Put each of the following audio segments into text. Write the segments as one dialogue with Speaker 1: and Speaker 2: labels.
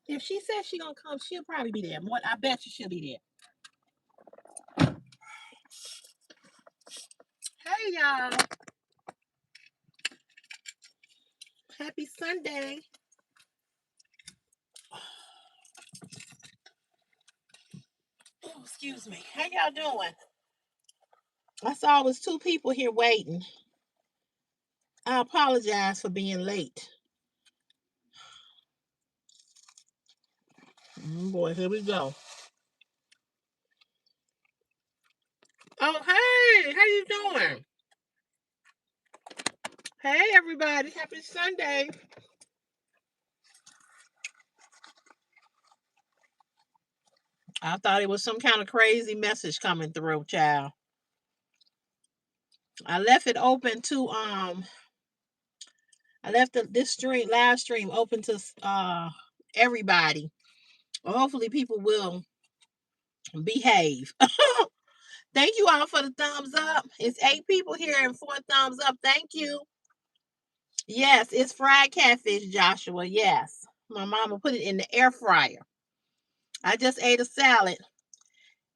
Speaker 1: If she says she gonna come, she'll probably be there. More, I bet you she'll be there. Hey y'all. Happy Sunday. Oh, excuse me. How y'all doing? I saw it was 2 people here waiting. I apologize for being late. Boy, here we go. Oh, hey, how you doing? Hey, everybody. Happy Sunday. I thought it was some kind of crazy message coming through, child. I left it open to I left this stream live stream open to everybody. Hopefully people will behave. Thank you all for the thumbs up. It's 8 people here and 4 thumbs up. Thank you. Yes, it's fried catfish, Joshua. Yes. My mama put it in the air fryer. I just ate a salad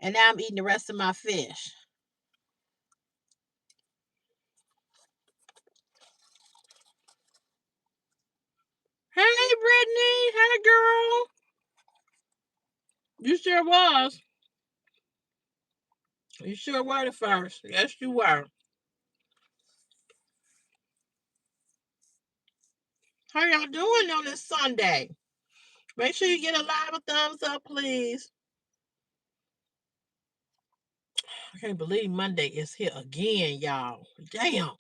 Speaker 1: and now I'm eating the rest of my fish. Hey, Brittany. Hey, girl. You sure was. You sure were the first. Yes, you were. How y'all doing on this Sunday? Make sure you get a lot of thumbs up, please. I can't believe Monday is here again, y'all. Damn.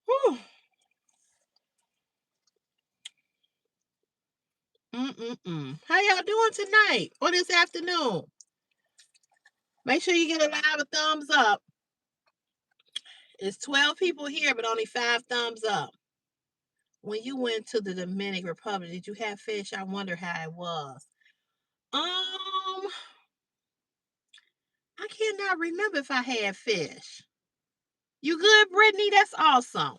Speaker 1: Whew. How y'all doing tonight or this afternoon? Make sure you get a lot of thumbs up. It's 12 people here, but only 5 thumbs up. When you went to the Dominican Republic, did you have fish? I wonder how it was. I cannot remember if I had fish. You good, Brittany? That's awesome.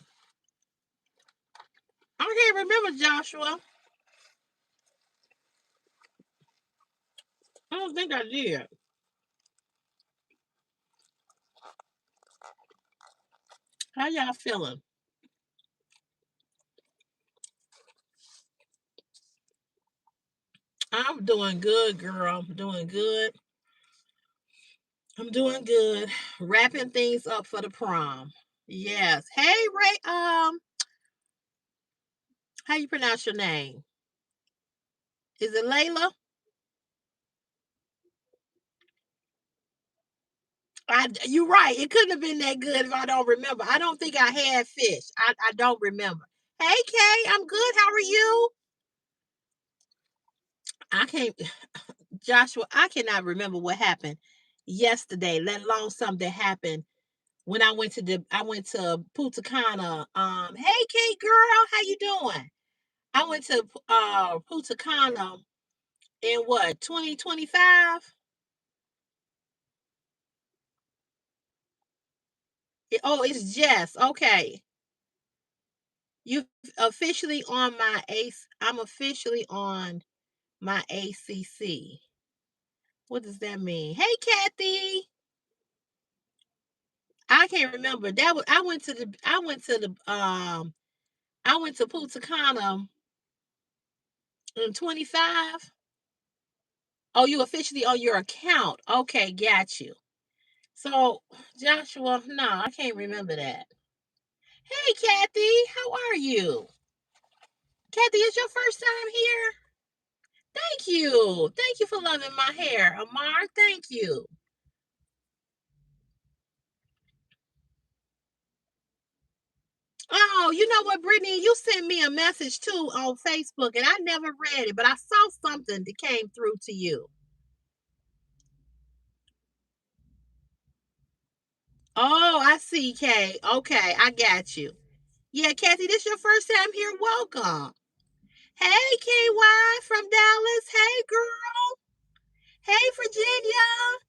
Speaker 1: I can't remember, Joshua. I don't think I did. How y'all feeling? I'm doing good, girl. I'm doing good. I'm doing good. Wrapping things up for the prom. Yes. Hey, Ray. How you pronounce your name? Is it Layla? You're right. It couldn't have been that good if I don't remember. I don't think I had fish. I don't remember. Hey, Kay, I'm good. How are you? I can't, Joshua. I cannot remember what happened yesterday. Let alone something that happened when I went to Punta Cana. Hey, Kay, girl, how you doing? I went to Punta Cana in what 2025. Oh, it's Jess. Okay. You officially on my ace. I'm officially on my ACC. What does that mean? Hey, Kathy. I can't remember. That was I went to Punta Cana in 25. Oh, you officially on your account. Okay, got you. So, Joshua, no, I can't remember that. Hey, Kathy, how are you? Kathy, it's your first time here? Thank you. Thank you for loving my hair. Amar, thank you. Oh, you know what, Brittany? You sent me a message too on Facebook and I never read it, but I saw something that came through to you. Oh, I see, Kay. Okay, I got you. Yeah, Kathy, this your first time here. Welcome. Hey, KY from Dallas. Hey, girl. Hey, Virginia.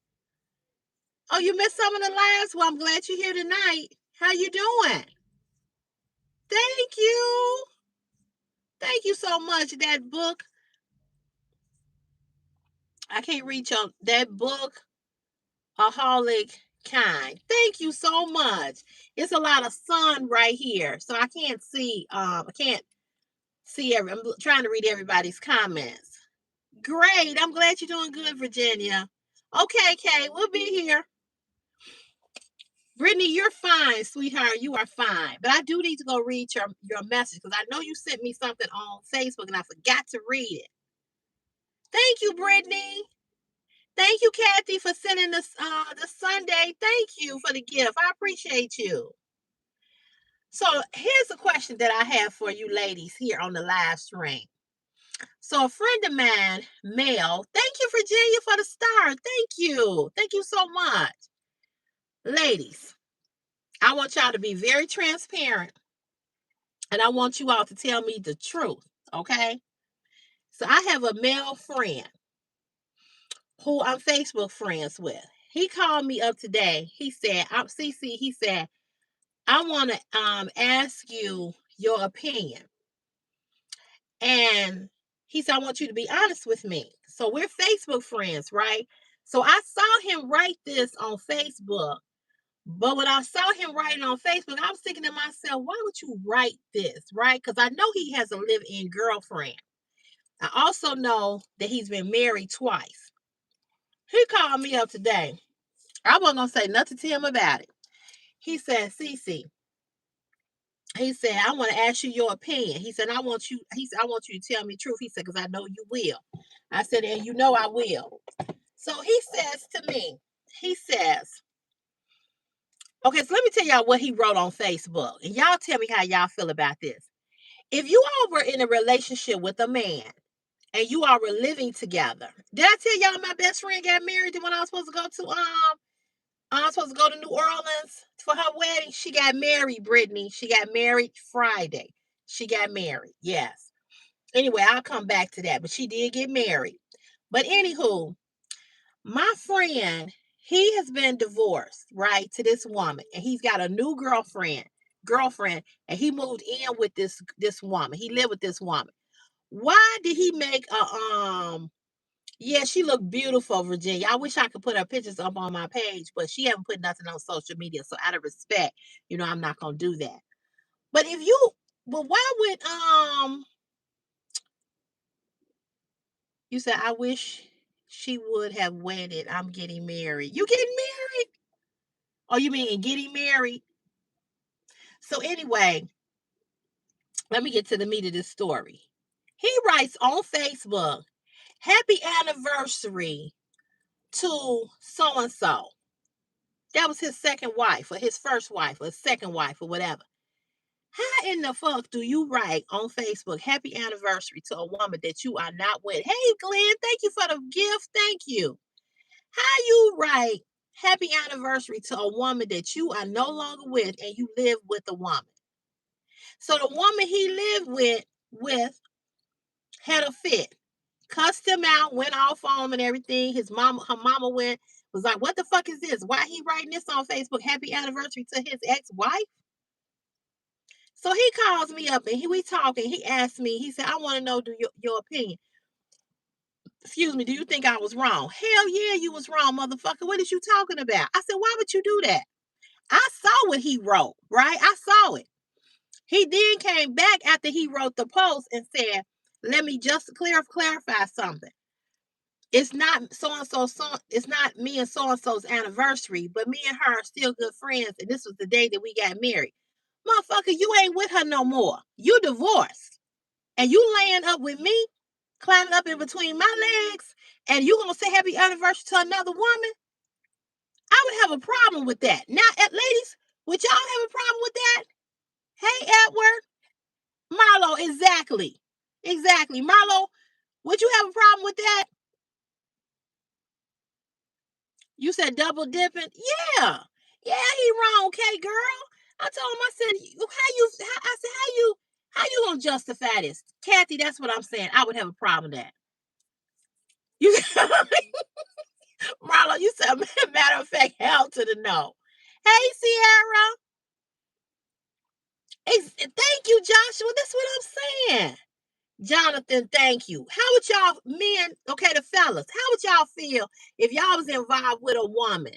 Speaker 1: Oh, you missed some of the lives? Well, I'm glad you're here tonight. How you doing? Thank you. Thank you so much. That book. I can't reach on that book, Aholic Kind. Thank you so much. It's a lot of sun right here, so I can't see. I can't see I'm trying to read everybody's comments. Great. I'm glad you're doing good, Virginia. Okay, Kay, we'll be here. Brittany, you're fine, sweetheart. You are fine. But I do need to go read your message because I know you sent me something on Facebook and I forgot to read it. Thank you, Brittany. Thank you, Kathy, for sending this the Sunday. Thank you for the gift. I appreciate you. So here's a question that I have for you ladies here on the live stream. So a friend of mine, Mel, thank you, Virginia, for the star. Thank you. Thank you so much. Ladies, I want y'all to be very transparent and I want you all to tell me the truth, okay? So I have a male friend who I'm Facebook friends with. He called me up today. He said, I'm CC, he said, I want to ask you your opinion. And he said, I want you to be honest with me. So we're Facebook friends, right? So I saw him write this on Facebook. But when I saw him writing on Facebook, I was thinking to myself, why would you write this, right? Because I know he has a live-in girlfriend. I also know that he's been married twice. He called me up today. I wasn't going to say nothing to him about it. He said, Cece, he said, I want to ask you your opinion. He said, I want you to tell me the truth. He said, because I know you will. I said, and you know I will. So he says to me, he says, okay, so let me tell y'all what he wrote on Facebook. And y'all tell me how y'all feel about this. If you all were in a relationship with a man and you all were living together, did I tell y'all my best friend got married when I was supposed to go to New Orleans for her wedding? She got married, Brittany. She got married Friday. She got married. Yes. Anyway, I'll come back to that. But she did get married. But anywho, my friend, he has been divorced, right, to this woman, and he's got a new girlfriend, and he moved in with this woman. He lived with this woman. Why did he make a yeah, she looked beautiful, Virginia. I wish I could put her pictures up on my page, but she haven't put nothing on social media. So out of respect, I'm not gonna do that. But why would you said I wish she would have waited. I'm getting married. You getting married? Oh, you mean getting married? So anyway, let me get to the meat of this story. He writes on Facebook, happy anniversary to so and so. That was his second wife or his first wife or second wife or whatever. How in the fuck do you write on Facebook happy anniversary to a woman that you are not with? Hey Glenn, thank you for the gift. Thank you. How you write happy anniversary to a woman that you are no longer with and you live with a woman? So the woman he lived with had a fit, cussed him out, went off on him and everything. Her mama was like, what the fuck is this? Why he writing this on Facebook? Happy anniversary to his ex-wife? So he calls me up and we talking. He asked me, he said, I want to know your opinion. Excuse me, do you think I was wrong? Hell yeah, you was wrong, motherfucker. What is you talking about? I said, why would you do that? I saw what he wrote, right? I saw it. He then came back after he wrote the post and said, let me just clarify something. It's not it's not me and so-and-so's anniversary, but me and her are still good friends, and this was the day that we got married. Motherfucker, you ain't with her no more. You divorced. And you laying up with me, climbing up in between my legs, and you gonna say happy anniversary to another woman? I would have a problem with that. Now, ladies, would y'all have a problem with that? Hey, Edward. Marlo, exactly. Exactly. Marlo, would you have a problem with that? You said double dipping? Yeah. Yeah, he wrong, okay, girl. I told him, I said, how you gonna justify this? Kathy, that's what I'm saying. I would have a problem with that. You Marlo, you said matter of fact, hell to the no. Hey, Sierra. Thank you, Joshua. That's what I'm saying. Jonathan, thank you. How would y'all, men, okay, the fellas, how would y'all feel if y'all was involved with a woman?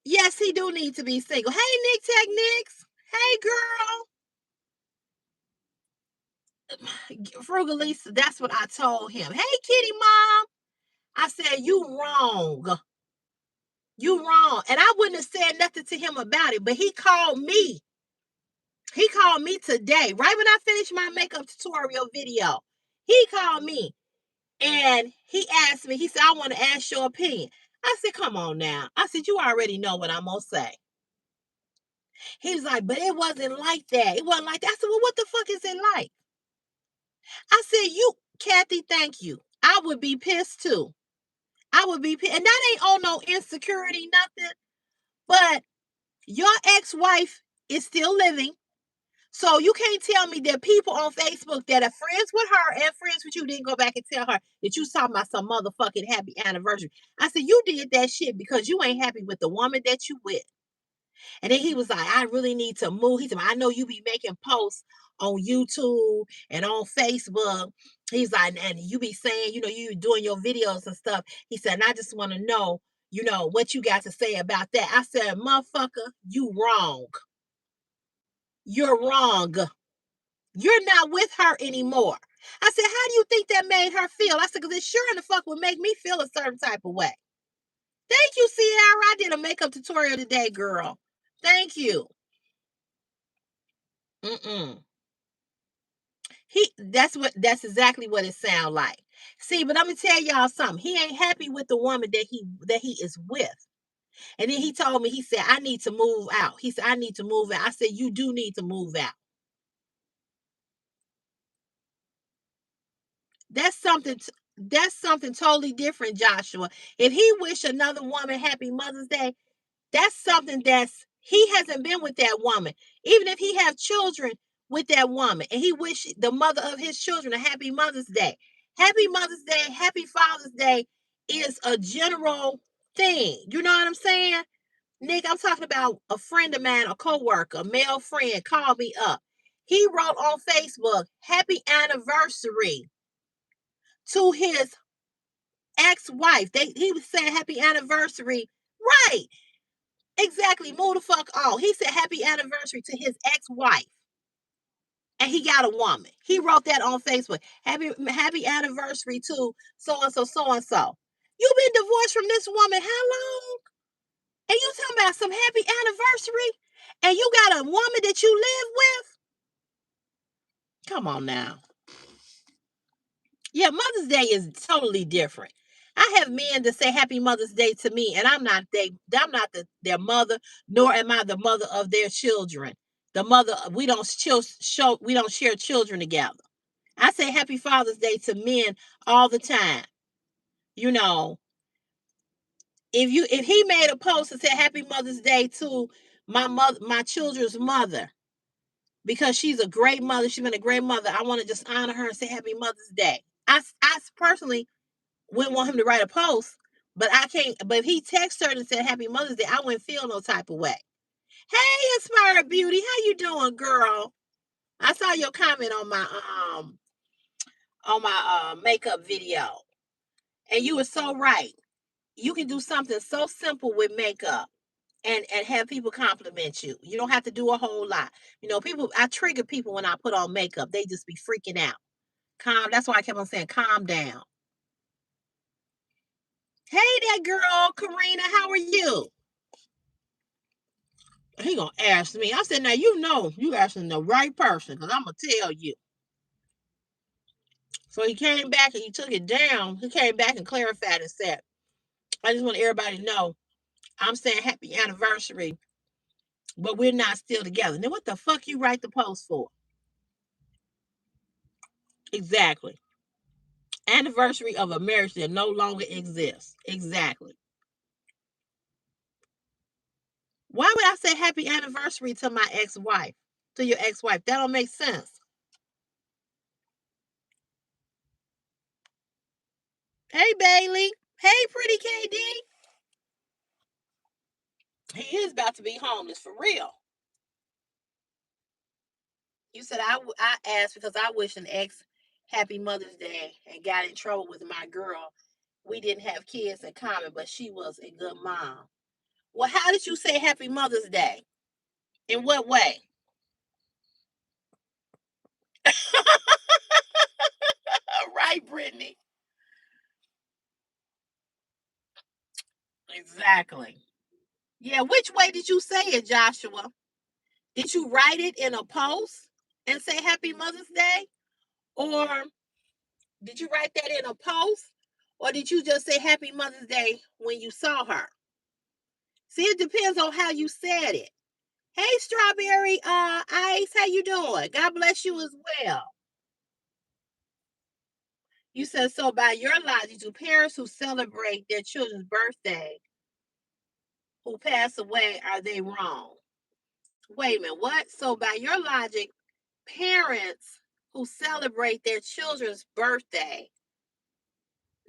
Speaker 1: Yes, he do need to be single. Hey, Nick Tech Nicks. Hey, girl. Frugalisa, that's what I told him. Hey, kitty mom. I said, you wrong. You wrong. And I wouldn't have said nothing to him about it, but he called me. He called me today, right when I finished my makeup tutorial video. He called me and he asked me, he said, I want to ask your opinion. I said, come on now. I said, you already know what I'm going to say. He was like, but it wasn't like that. It wasn't like that. I said, well, what the fuck is it like? I said, you, Kathy, thank you. I would be pissed too. I would be pissed. And that ain't on no insecurity, nothing. But your ex-wife is still living. So you can't tell me that people on Facebook that are friends with her and friends with you didn't go back and tell her that you talking about some motherfucking happy anniversary. I said, you did that shit because you ain't happy with the woman that you with. And then he was like, I really need to move. He said, I know you be making posts on YouTube and on Facebook. He's like, and you be saying, you doing your videos and stuff. He said, and I just want to know, what you got to say about that. I said, motherfucker, you wrong. You're wrong. You're not with her anymore. I said, how do you think that made her feel? I said, because it sure in the fuck would make me feel a certain type of way. Thank you, Sierra. I did a makeup tutorial today, girl. Thank you. Mm-mm. That's exactly what it sounds like. See, but I'm gonna tell y'all something. He ain't happy with the woman that he is with. And then he told me, he said, I need to move out. He said, I need to move out. I said, you do need to move out. That's something that's something totally different, Joshua. If he wish another woman happy Mother's Day, that's something he hasn't been with that woman. Even if he have children with that woman and he wish the mother of his children a happy Mother's Day. Happy Mother's Day, happy Father's Day is a general thing. You know what I'm saying? Nick, I'm talking about a friend of mine, a coworker, a male friend called me up. He wrote on Facebook, happy anniversary to his ex-wife. He was saying happy anniversary. Right. Exactly. Move the fuck on. He said happy anniversary to his ex-wife. And he got a woman. He wrote that on Facebook. Happy anniversary to so and so, so and so. You've been divorced from this woman how long? And you talking about some happy anniversary? And you got a woman that you live with? Come on now. Yeah, Mother's Day is totally different. I have men that say Happy Mother's Day to me, and their mother, nor am I the mother of their children. The mother, we don't share children together. I say Happy Father's Day to men all the time. You know, if he made a post and said Happy Mother's Day to my children's mother, because she's a great mother, she's been a great mother, I want to just honor her and say Happy Mother's Day. I personally wouldn't want him to write a post, but I can't. But if he texted her and said Happy Mother's Day, I wouldn't feel no type of way. Hey, Inspired Beauty, how you doing, girl? I saw your comment on my makeup video, and you were so right. You can do something so simple with makeup and have people compliment you. You don't have to do a whole lot. I trigger people when I put on makeup. They just be freaking out. That's why I kept on saying, calm down. Hey, that girl, Karina, how are you? He gonna ask me. I said, now you asking the right person, because I'm gonna tell you. So he came back and he took it down. He came back and clarified and said, I just want everybody to know I'm saying happy anniversary, but we're not still together. Then what the fuck you write the post for? Exactly. Anniversary of a marriage that no longer exists. Exactly. Why would I say happy anniversary to my ex-wife? To your ex-wife? That don't make sense. Hey, Bailey. Hey, pretty KD. He is about to be homeless for real. You said I asked because I wish an ex Happy Mother's Day and got in trouble with my girl. We didn't have kids in common, but she was a good mom. Well, how did you say Happy Mother's Day? In what way? Right, Brittany. Exactly. Yeah, which way did you say it, Joshua? Did you write it in a post and say Happy Mother's Day? Or did you write that in a post? Or did you just say Happy Mother's Day when you saw her? See, it depends on how you said it. Hey, Strawberry Ice, how you doing? God bless you as well. You said, so by your logic, do parents who celebrate their children's birthday who pass away, are they wrong? Wait a minute, what? So by your logic, parents who celebrate their children's birthday,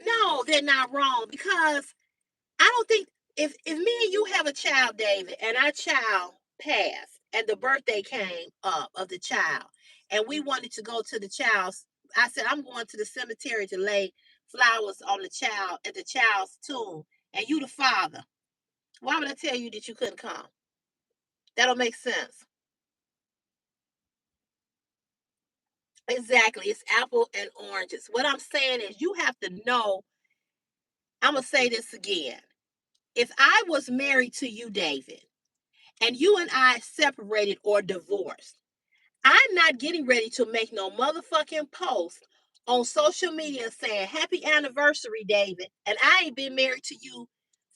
Speaker 1: no, they're not wrong, because I don't think, if me and you have a child, David, and our child passed and the birthday came up of the child, and we wanted to go to the child's, I said, I'm going to the cemetery to lay flowers on the child at the child's tomb, and you the father. Why would I tell you that you couldn't come? That don't make sense. Exactly. It's apple and oranges. What I'm saying is you have to know. I'm going to say this again. If I was married to you, David, and you and I separated or divorced, I'm not getting ready to make no motherfucking post on social media saying happy anniversary, David. And I ain't been married to you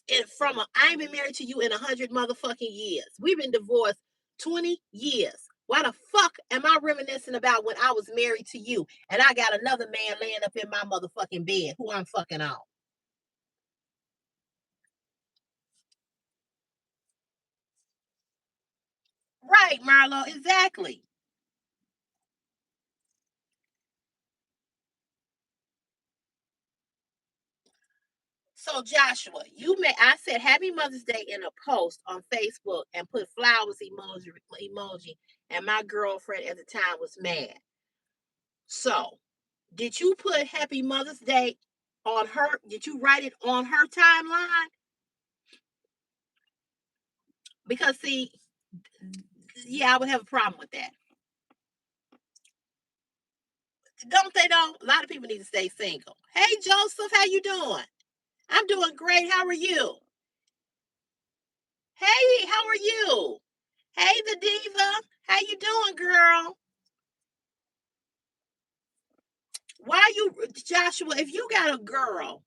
Speaker 1: I ain't been married to you in 100 motherfucking years. We've been divorced 20 years. Why the fuck am I reminiscing about when I was married to you and I got another man laying up in my motherfucking bed who I'm fucking on? Right, Marlo, exactly. So Joshua, I said Happy Mother's Day in a post on Facebook and put flowers emoji, and my girlfriend at the time was mad. So did you put Happy Mother's Day on her? Did you write it on her timeline? Because see, yeah, I would have a problem with that. Don't they though? A lot of people need to stay single. Hey Joseph, how you doing? I'm doing great. How are you? Hey, how are you? Hey the diva. How you doing, girl? Why you, Joshua, if you got a girl,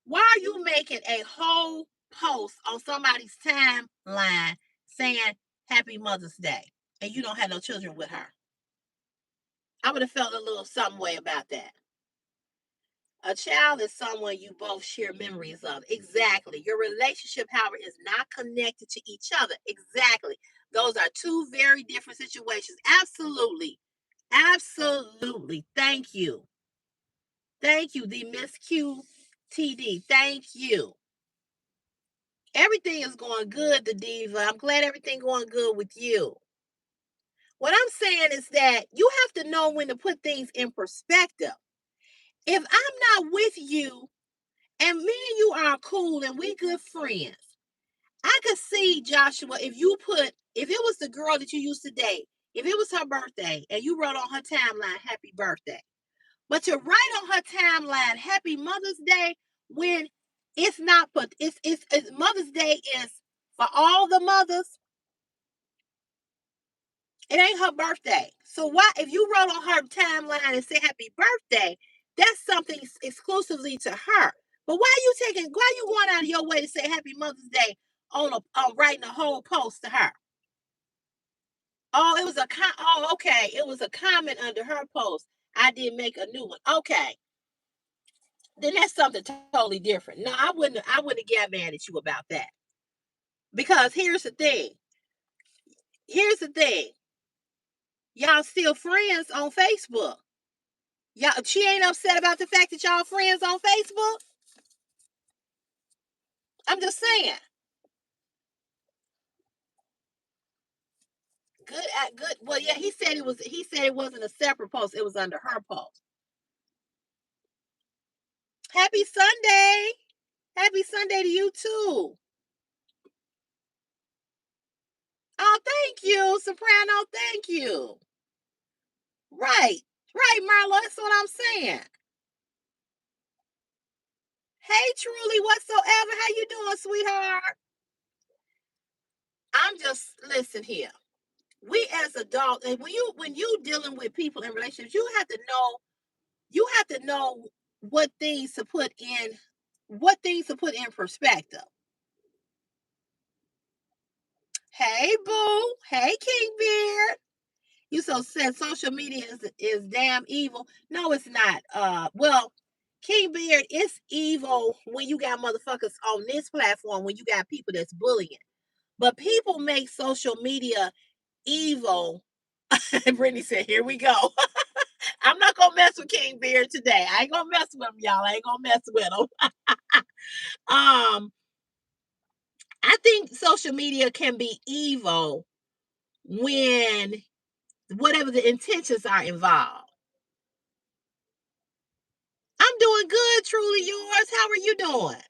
Speaker 1: why are you making a whole post on somebody's timeline saying Happy Mother's Day and you don't have no children with her? I would have felt a little some way about that. A child is someone you both share memories of. Exactly. Your relationship, however, is not connected to each other. Exactly. Those are two very different situations. Absolutely. Absolutely. Thank you. Thank you, the Miss QTD. Thank you. Everything is going good, the diva. I'm glad everything going good with you. What I'm saying is that you have to know when to put things in perspective. If I'm not with you and me and you are cool and we good friends, I could see, Joshua, if it was the girl that you used to date, if it was her birthday and you wrote on her timeline, happy birthday. But to write on her timeline, Happy Mother's Day, when it's not, but it's Mother's Day is for all the mothers. It ain't her birthday. So why, if you wrote on her timeline and say Happy Birthday, that's something exclusively to her. But why you going out of your way to say Happy Mother's Day on writing a whole post to her? Oh, okay. It was a comment under her post. I did make a new one. Okay. Then that's something totally different. No, I wouldn't get mad at you about that. Because here's the thing. Here's the thing. Y'all still friends on Facebook. Y'all, she ain't upset about the fact that y'all friends on Facebook. I'm just saying. Good. Well, yeah, he said it wasn't a separate post. It was under her post. Happy Sunday. Happy Sunday to you too. Oh, thank you, Soprano. Thank you. Right. Right, Marlo. That's what I'm saying. Hey, Truly, whatsoever. How you doing, sweetheart? I'm just listen here. We as adults, and when you dealing with people in relationships, you have to know what things to put in perspective. Hey, boo. Hey, King Beard. You so said social media is damn evil. No, it's not. Well, King Beard, it's evil when you got motherfuckers on this platform, when you got people that's bullying. But people make social media evil. Brittany said, here we go. I'm not gonna mess with King Beard today. I ain't gonna mess with him, y'all. I ain't gonna mess with him. um, I think social media can be evil when whatever the intentions are involved. I'm doing good, truly yours. How are you doing?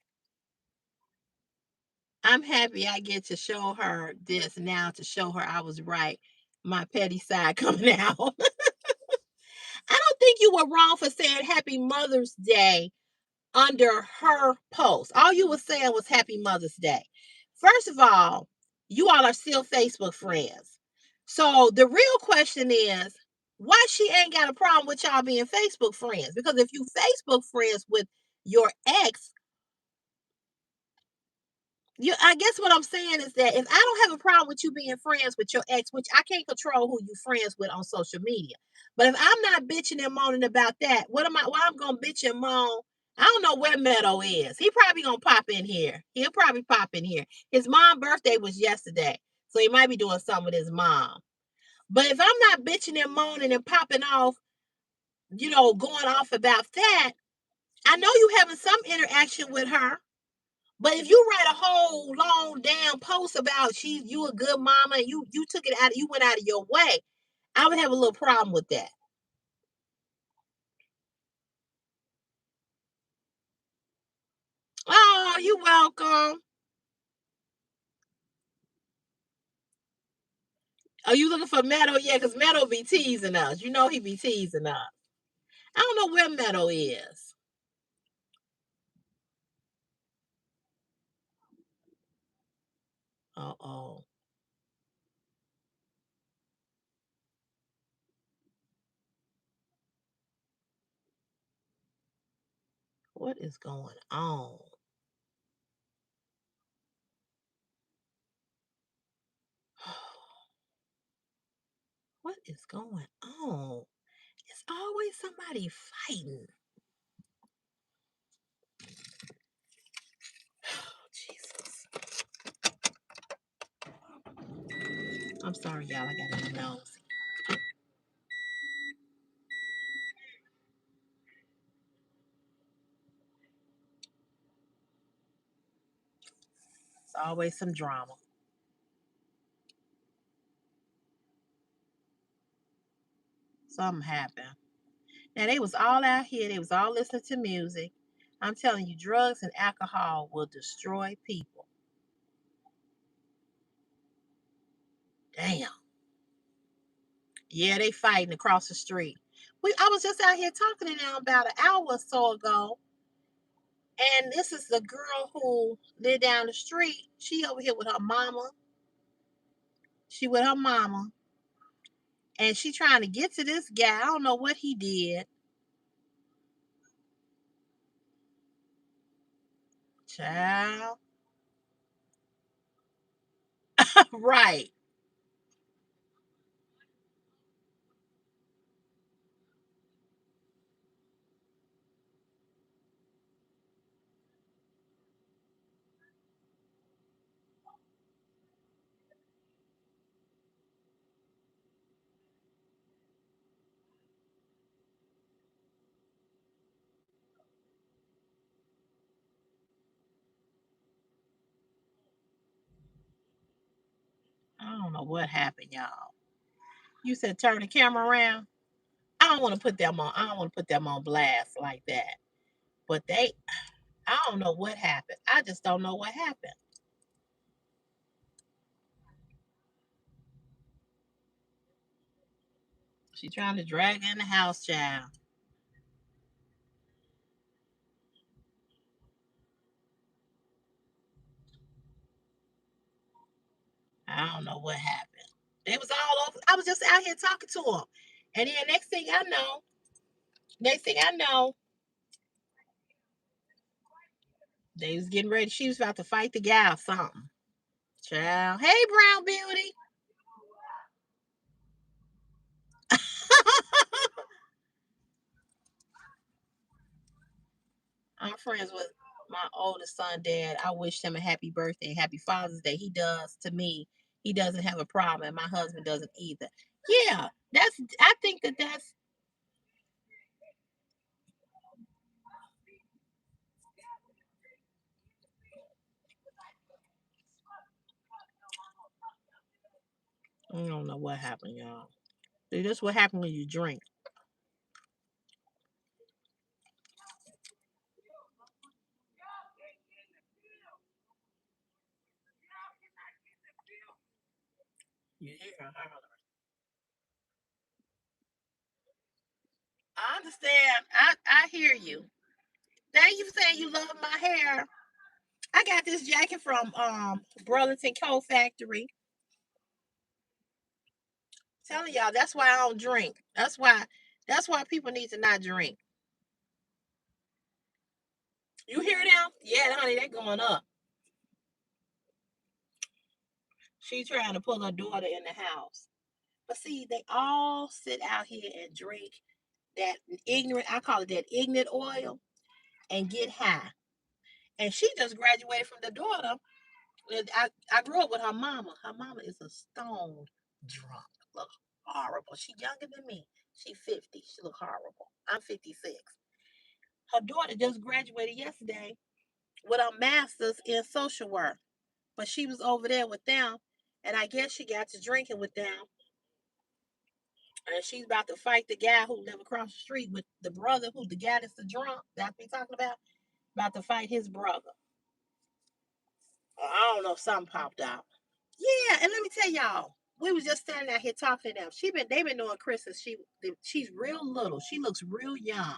Speaker 1: I'm happy I get to show her this now, to show her I was right. My petty side coming out. I don't think you were wrong for saying Happy Mother's Day under her post. All you were saying was Happy Mother's Day. First of all, you all are still Facebook friends. So the real question is, why she ain't got a problem with y'all being Facebook friends? Because if you Facebook friends with your ex, I guess what I'm saying is that if I don't have a problem with you being friends with your ex, which I can't control who you friends with on social media, but if I'm not bitching and moaning about that, what am I? Why I'm gonna bitch and moan? I don't know where Meadow is. He probably gonna pop in here. He'll probably pop in here. His mom's birthday was yesterday, so he might be doing something with his mom. But if I'm not bitching and moaning and popping off, going off about that, I know you having some interaction with her. But if you write a whole long damn post about you a good mama, and you took it out, you went out of your way, I would have a little problem with that. Oh, you're welcome. Are you looking for Meadow? Yeah, because Meadow be teasing us. You know he be teasing us. I don't know where Meadow is. Uh-oh. What is going on? What is going on? It's always somebody fighting. Oh, Jesus. I'm sorry, y'all. I got a nose. It's always some drama. Something happened. Now they was all out here. They was all listening to music. I'm telling you, drugs and alcohol will destroy people. Damn. Yeah, they fighting across the street. I was just out here talking to them about an hour or so ago, and this is the girl who lived down the street. She over here with her mama. She with her mama, and she trying to get to this guy. I don't know what he did. Child, right? I don't know what happened, y'all. You said turn the camera around. I don't want to put them on. I don't want to put them on blast like that. But I don't know what happened. I just don't know what happened. She trying to drag her in the house, child. I don't know what happened. It was all over. I was just out here talking to him. And then next thing I know, they was getting ready. She was about to fight the guy or something. Child. Hey, Brown Beauty. I'm friends with my oldest son, dad. I wished him a happy birthday, happy Father's Day. He does to me. He doesn't have a problem, and my husband doesn't either. Yeah, I think that's. I don't know what happened, y'all. See, this what happened when you drink. You hear her. I understand. I hear you. Thank you for saying you love my hair. I got this jacket from Burlington Coat Factory. Telling y'all that's why I don't drink. That's why people need to not drink. You hear them? Yeah, honey, they're going up. She trying to pull her daughter in the house. But see, they all sit out here and drink that ignorant, I call it that ignorant oil, and get high. And she just graduated from the daughter. I grew up with her mama. Her mama is a stone drunk. Look horrible. She younger than me. She 50. She look horrible. I'm 56. Her daughter just graduated yesterday with a master's in social work. But she was over there with them, and I guess she got to drinking with them. And she's about to fight the guy who live across the street with the brother who the guy that's the drunk that we talking about to fight his brother. I don't know, something popped out. Yeah, and let me tell y'all, we was just standing out here talking to them. They've been knowing Chris since she's real little. She looks real young.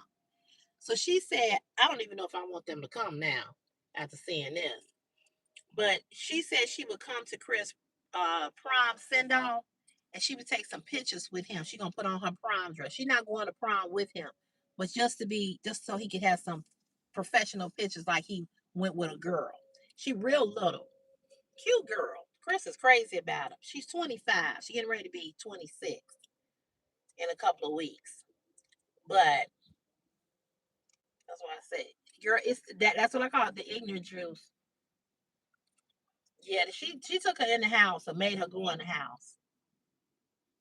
Speaker 1: So she said, I don't even know if I want them to come now after seeing this. But she said she would come to Chris prom send off and she would take some pictures with him. She gonna put on her prom dress. She's not going to prom with him, but just so he could have some professional pictures like he went with a girl. She real little. Cute girl. Chris is crazy about her. She's 25. She getting ready to be 26 in a couple of weeks. But that's what I said. Girl, it's that's what I call it, the ignorant juice. Yeah, she took her in the house or made her go in the house.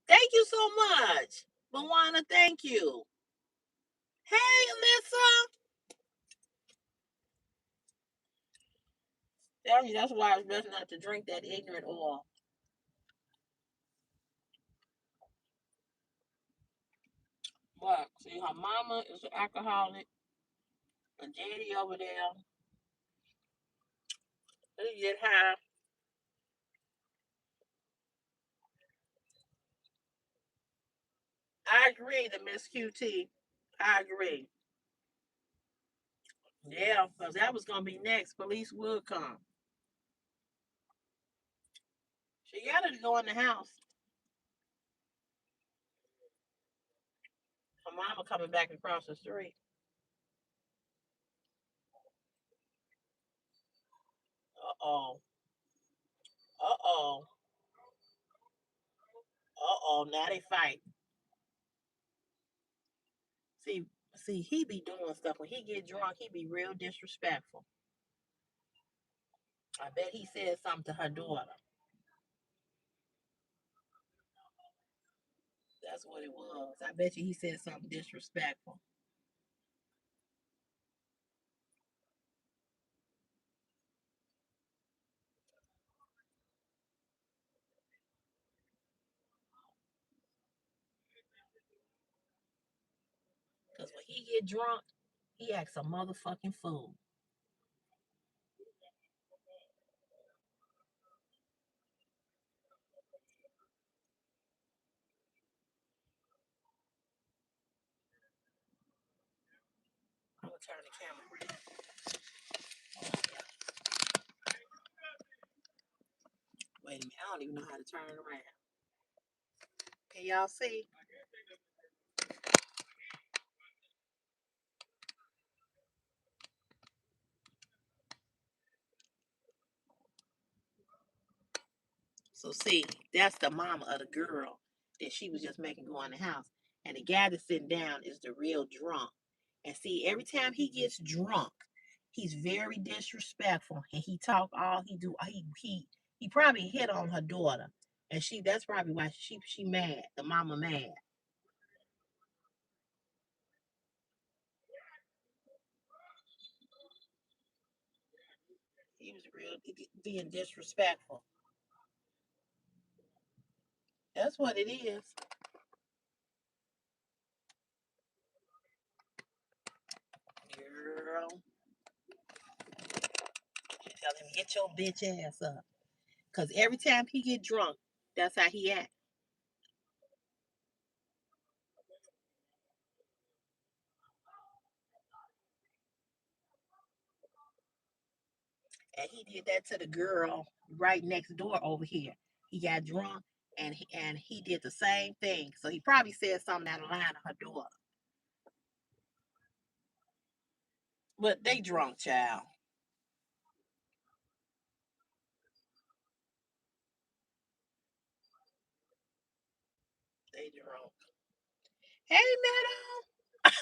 Speaker 1: Thank you so much. Moana, thank you. Hey, Alyssa. Tell you that's why it's best not to drink that ignorant oil. But see, her mama is an alcoholic. Her daddy over there, he get high. I agree, the Miss QT. I agree. Yeah, because that was gonna be next. Police will come. She got her to go in the house. Her mama coming back across the street. Uh oh. Uh oh. Uh oh. Now they fight. See, he be doing stuff when he get drunk. He be real disrespectful. I bet he said something to her daughter. That's what it was. I bet you he said something disrespectful. Cause when he get drunk, He acts a motherfucking fool. I'm gonna turn the camera. Wait a minute, I don't even know how to turn it around. Can y'all see? So see, that's the mama of the girl that she was just making go in the house. And the guy that's sitting down is the real drunk. And see, every time he gets drunk, he's very disrespectful. And he talk all he do. He probably hit on her daughter. And that's probably why she mad. The mama mad. He was real being disrespectful. That's what it is. Girl. Tell him, get your bitch ass up. Cause every time he get drunk, that's how he act. And he did that to the girl right next door over here. He got drunk and he did the same thing. So he probably said something out of line to her daughter. But they drunk, child. They drunk. Hey, Meadow.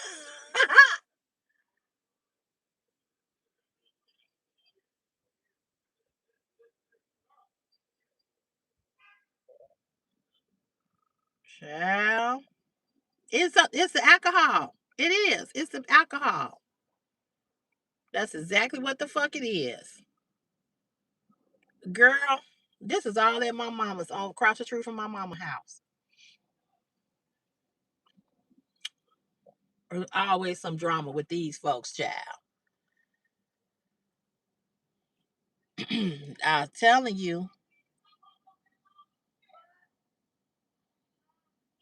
Speaker 1: Child. It's the alcohol. It is. It's the alcohol. That's exactly what the fuck it is. Girl, this is all at my mama's on across the street from my mama's house. There's always some drama with these folks, child. I'm telling you,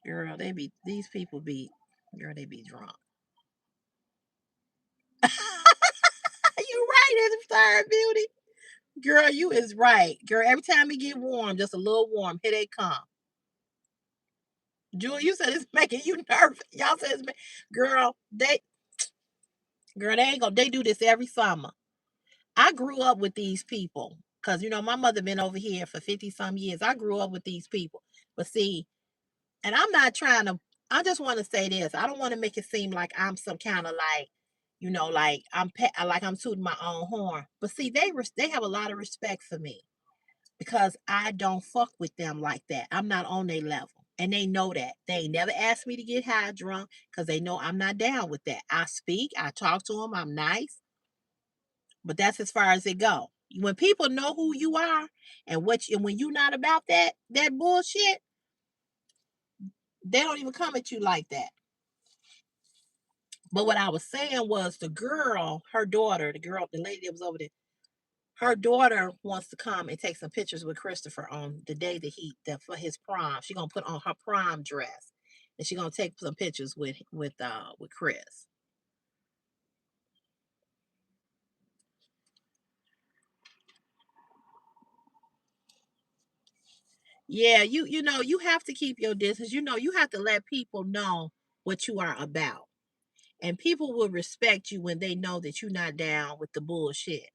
Speaker 1: girl, these people be, girl, they be drunk. You right, it's Star Beauty. Girl, you is right. Girl, every time it get warm, just a little warm, here they come. Jewel, you said it's making you nervous. Y'all said girl, they ain't gonna, they do this every summer. I grew up with these people because my mother been over here for 50 some years. I grew up with these people. But see, and I'm not trying to, I just want to say this. I don't want to make it seem like I'm some kind of like, like I'm tooting my own horn. But see, they have a lot of respect for me because I don't fuck with them like that. I'm not on their level. And they know that. They ain't never asked me to get high drunk because they know I'm not down with that. I speak, I talk to them, I'm nice, but that's as far as it go. When people know who you are and when you're not about that bullshit, they don't even come at you like that. But what I was saying was the girl, her daughter, the lady that was over there, her daughter wants to come and take some pictures with Christopher on the day for his prom. She gonna put on her prom dress, and she gonna take some pictures with Chris. Yeah, you have to keep your distance. You have to let people know what you are about, and people will respect you when they know that you're not down with the bullshit.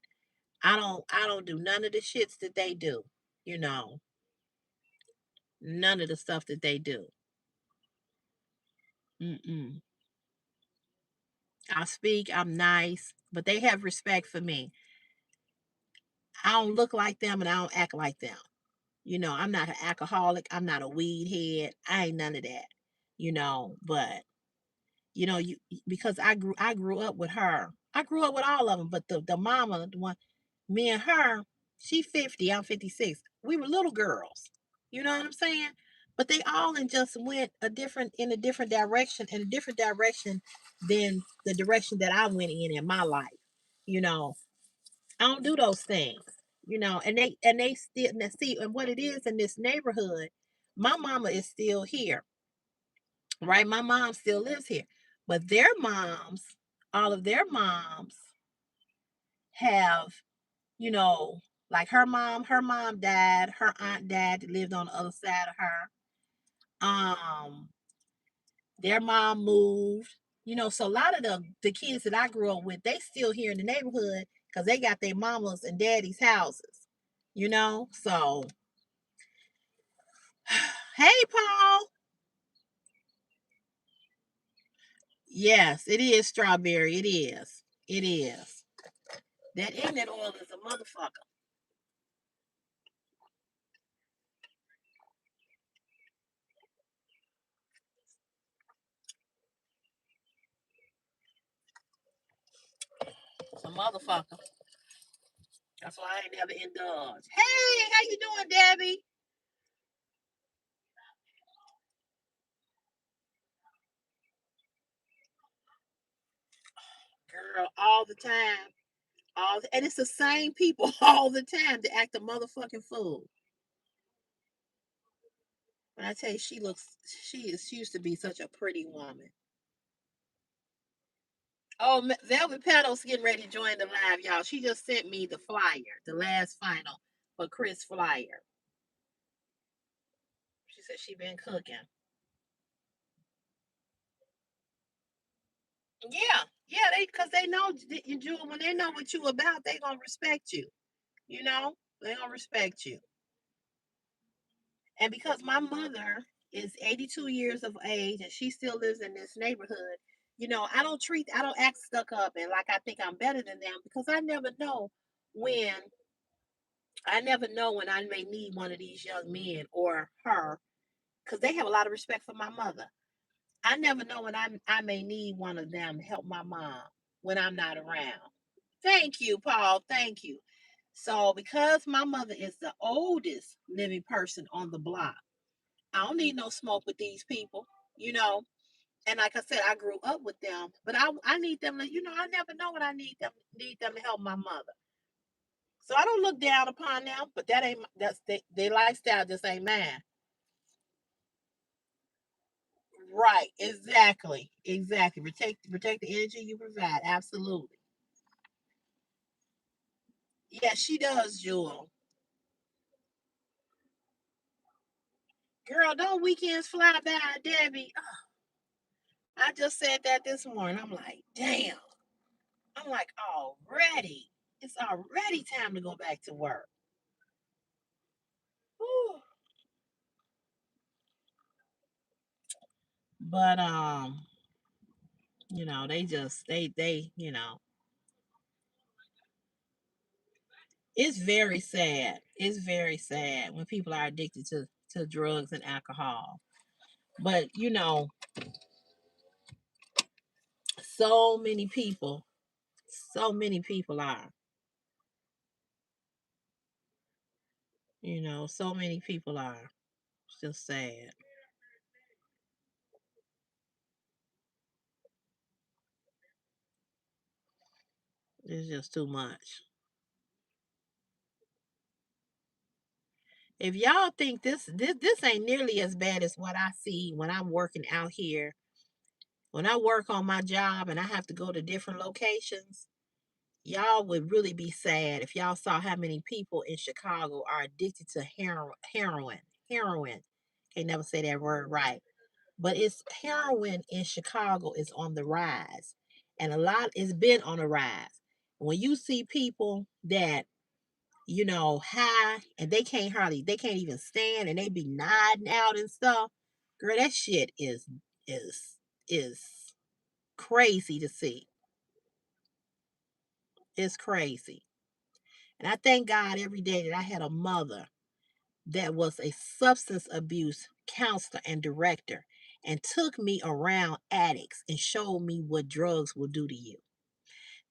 Speaker 1: I don't do none of the shits that they do. You know, none of the stuff that they do. Mm-mm. I speak, I'm nice, but they have respect for me. I don't look like them and I don't act like them. I'm not an alcoholic. I'm not a weed head. I ain't none of that. But you because I grew up with her. I grew up with all of them, but the mama, the one, me and her, she 50, I'm 56. We were little girls. You know what I'm saying? but they all and just went a different direction, in a different direction than the direction that I went in my life. You know, I don't do those things. And they still, now see, and what it is in this neighborhood, my mama is still here, right? My mom still lives here, but their moms, all of their moms have, you know, like her mom died, her aunt died, that lived on the other side of her. Their mom moved, so a lot of the kids that I grew up with, they still here in the neighborhood because they got their mamas and daddy's houses, So, hey, Paul. Yes, it is strawberry. It is. It is. That ignorant oil is a motherfucker. It's a motherfucker. That's why I ain't never indulged. Hey, how you doing, Debbie? Girl, all the time. And it's the same people all the time that act a motherfucking fool. When I tell you, she used to be such a pretty woman. Oh, Velvet Petals getting ready to join the live, y'all. She just sent me the flyer, the last final for Chris flyer. She said she been cooking. Yeah, yeah, because they know you, Jewel. When they know what you about, they gonna respect you. They gonna respect you. And because my mother is 82 years of age and she still lives in this neighborhood, I don't act stuck up and like I think I'm better than them because when I never know when I may need one of these young men or her because they have a lot of respect for my mother. I never know when I may need one of them to help my mom when I'm not around. Thank you, Paul. Thank you. So, because my mother is the oldest living person on the block, I don't need no smoke with these people, you know. And like I said, I grew up with them, but I need them to, I never know when I need them to help my mother. So I don't look down upon them, but that's their lifestyle just ain't mine. Right, exactly. Exactly. Protect the energy you provide. Absolutely. Yeah, she does, Jewel. Girl, don't weekends fly by, Debbie? I just said that this morning. I'm like, damn. I'm like, already. It's already time to go back to work. Whew. But they just it's very sad. It's very sad when people are addicted to drugs and alcohol. But so many people, are. So many people are. It's just sad. It's just too much. If y'all think this ain't nearly as bad as what I see when I'm working out here, when I work on my job and I have to go to different locations, y'all would really be sad if y'all saw how many people in Chicago are addicted to heroin. Can't never say that word right. But it's heroin in Chicago is on the rise. And a lot it's been on the rise. When you see people that high and they can't even stand and they be nodding out and stuff. Girl, that shit is is crazy to see. It's crazy. And I thank God every day that I had a mother that was a substance abuse counselor and director and took me around addicts and showed me what drugs will do to you.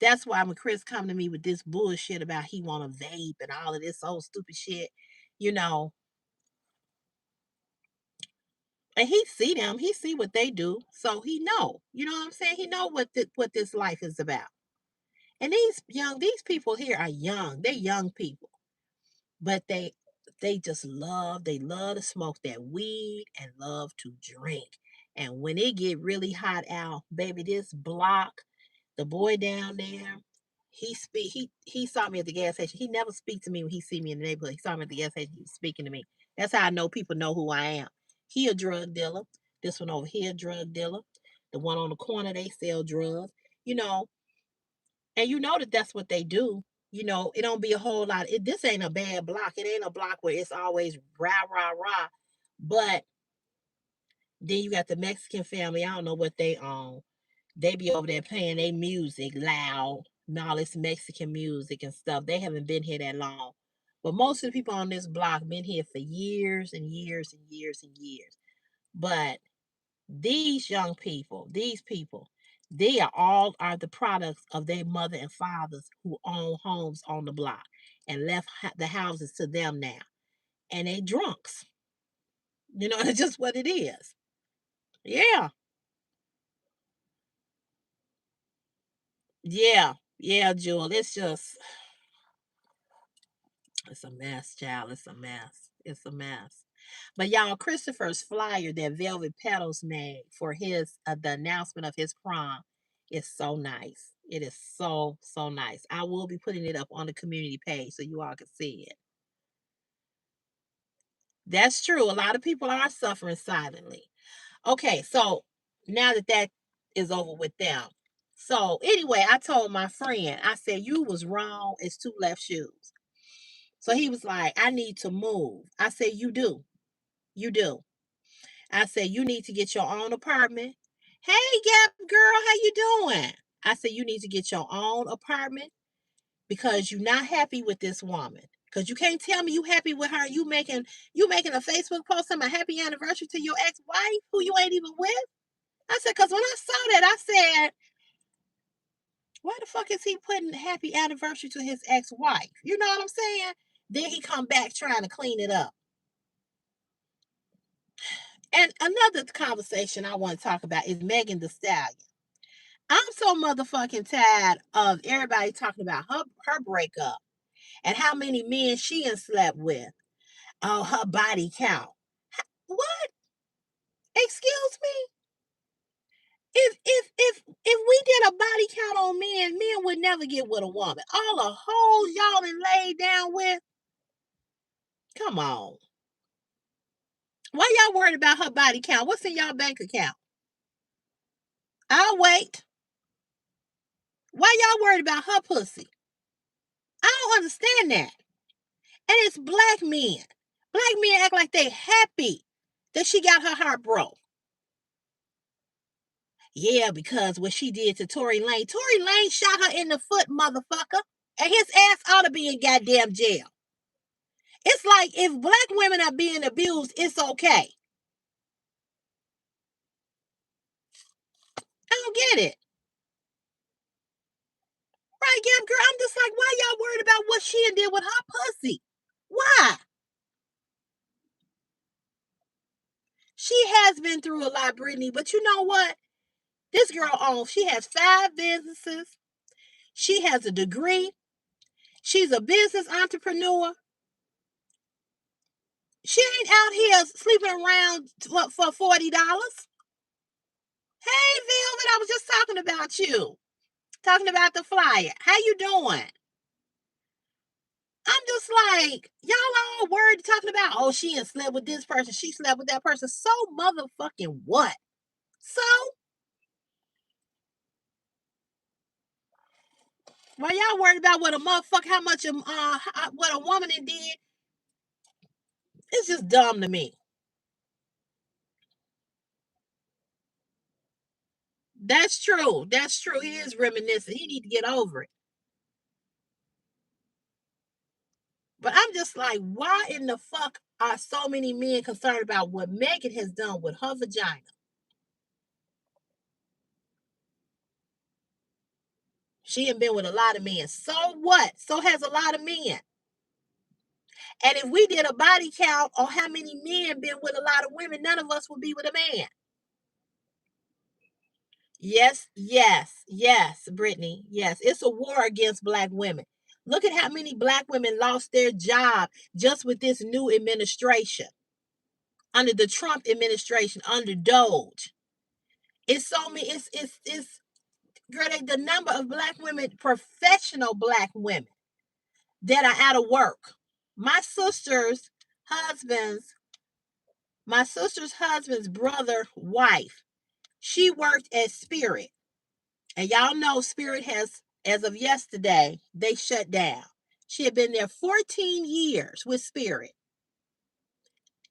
Speaker 1: That's why when Chris come to me with this bullshit about he want to vape and all of this old stupid shit, you know, And he see them, he see what they do, so he know. You know what I'm saying? He know what this life is about. And these people here are young. They're young people, but they love to smoke that weed and love to drink. And when it get really hot out, baby, this block, the boy down there, he saw me at the gas station. He never speaks to me when he see me in the neighborhood. He saw me at the gas station, he was speaking to me. That's how I know people know who I am. He a drug dealer. This one over here, drug dealer. The one on the corner, they sell drugs. You know, and you know that that's what they do. You know, it don't be a whole lot. This ain't a bad block. It ain't a block where it's always rah rah rah. But then you got the Mexican family. I don't know what they own. They be over there playing their music loud and all this Mexican music and stuff. They haven't been here that long. But most of the people on this block been here for years and years and years and years. But these young people, these people, they are the products of their mother and fathers who own homes on the block and left the houses to them now. And they drunks. You know, that's just what it is. Yeah. Yeah. Yeah, Jewel. It's a mess, child. It's a mess. It's a mess. But y'all, Christopher's flyer that Velvet Petals made for his the announcement of his prom is so nice. It is so nice. I will be putting it up on the community page so you all can see it. That's true. A lot of people are suffering silently. Okay, so now that is over with them. So anyway, I told my friend, I said, you was wrong. It's two left shoes. So he was like, I need to move. I said, you do. You do. I said, you need to get your own apartment. Hey, Gap girl, how you doing? I said, you need to get your own apartment because you're not happy with this woman. Because you can't tell me you happy with her. You making a Facebook post on my happy anniversary to your ex-wife who you ain't even with. I said, because when I saw that, I said, why the fuck is he putting happy anniversary to his ex-wife? You know what I'm saying? Then he come back trying to clean it up. And another conversation I want to talk about is Megan Thee Stallion. I'm so motherfucking tired of everybody talking about her breakup and how many men she has slept with. Oh, her body count. What? Excuse me? If we did a body count on men would never get with a woman. All the hoes y'all been laid down with. Come on. Why y'all worried about her body count? What's in y'all bank account? I'll wait. Why y'all worried about her pussy? I don't understand that. And it's black men. Black men act like they happy that she got her heart broke. Yeah, because what she did to Tory Lane shot her in the foot, motherfucker. And his ass ought to be in goddamn jail. It's like if black women are being abused, it's okay. I don't get it. Right, Gab girl? I'm just like, why y'all worried about what she did with her pussy? Why? She has been through a lot, Brittany, but you know what? This girl she has 5 businesses. She has a degree. She's a business entrepreneur. She ain't out here sleeping around for $40. Hey, Velvet, I was just talking about you. Talking about the flyer. How you doing? I'm just like, y'all all worried talking about, oh, she ain't slept with this person. She slept with that person. So motherfucking what? So? Why y'all worried about what a motherfucker, how much what a woman did? It's just dumb to me. That's true. That's true. He is reminiscent. He need to get over it. But I'm just like, why in the fuck are so many men concerned about what Megan has done with her vagina? She ain't been with a lot of men. So what? So has a lot of men. And if we did a body count on how many men been with a lot of women, none of us would be with a man. Yes, yes, yes, Brittany. Yes, it's a war against black women. Look at how many black women lost their job just with this new administration, under the Trump administration, under Doge. It's so many. It's girl. The number of black women, professional black women, that are out of work. My sister's husband's my sister's husband's brother wife. She worked at Spirit. And y'all know Spirit has, as of yesterday, they shut down. She had been there 14 years with Spirit,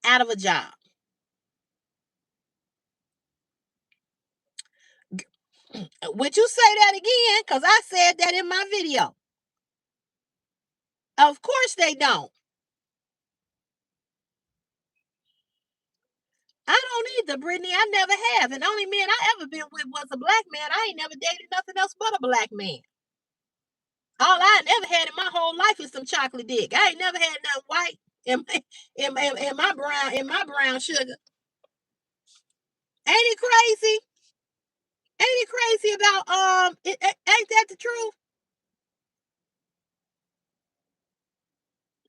Speaker 1: out of a job. Would you say that again? Because I said that in my video. Of course they don't. I don't either, Brittany. I never have. And the only man I ever been with was a black man. I ain't never dated nothing else but a black man. All I never had in my whole life is some chocolate dick. I ain't never had nothing white in my brown sugar. Ain't it crazy? Ain't it crazy about ain't that the truth?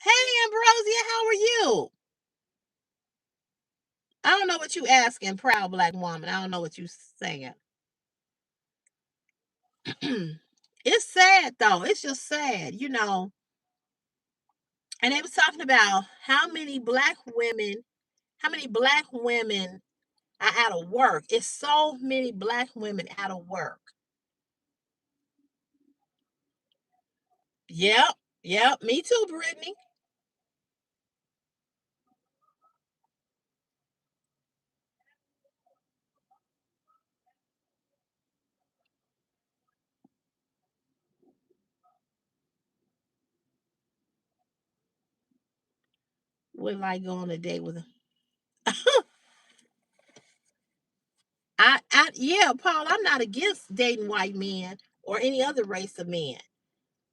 Speaker 1: Hey Ambrosia, how are you? I don't know what you asking, proud black woman. I don't know what you saying. It's sad though. It's just sad, And they was talking about how many black women are out of work. It's so many black women out of work. Yep. Yep. Me too, Brittany. Would like go on a date with yeah, Paul, I'm not against dating white men or any other race of men.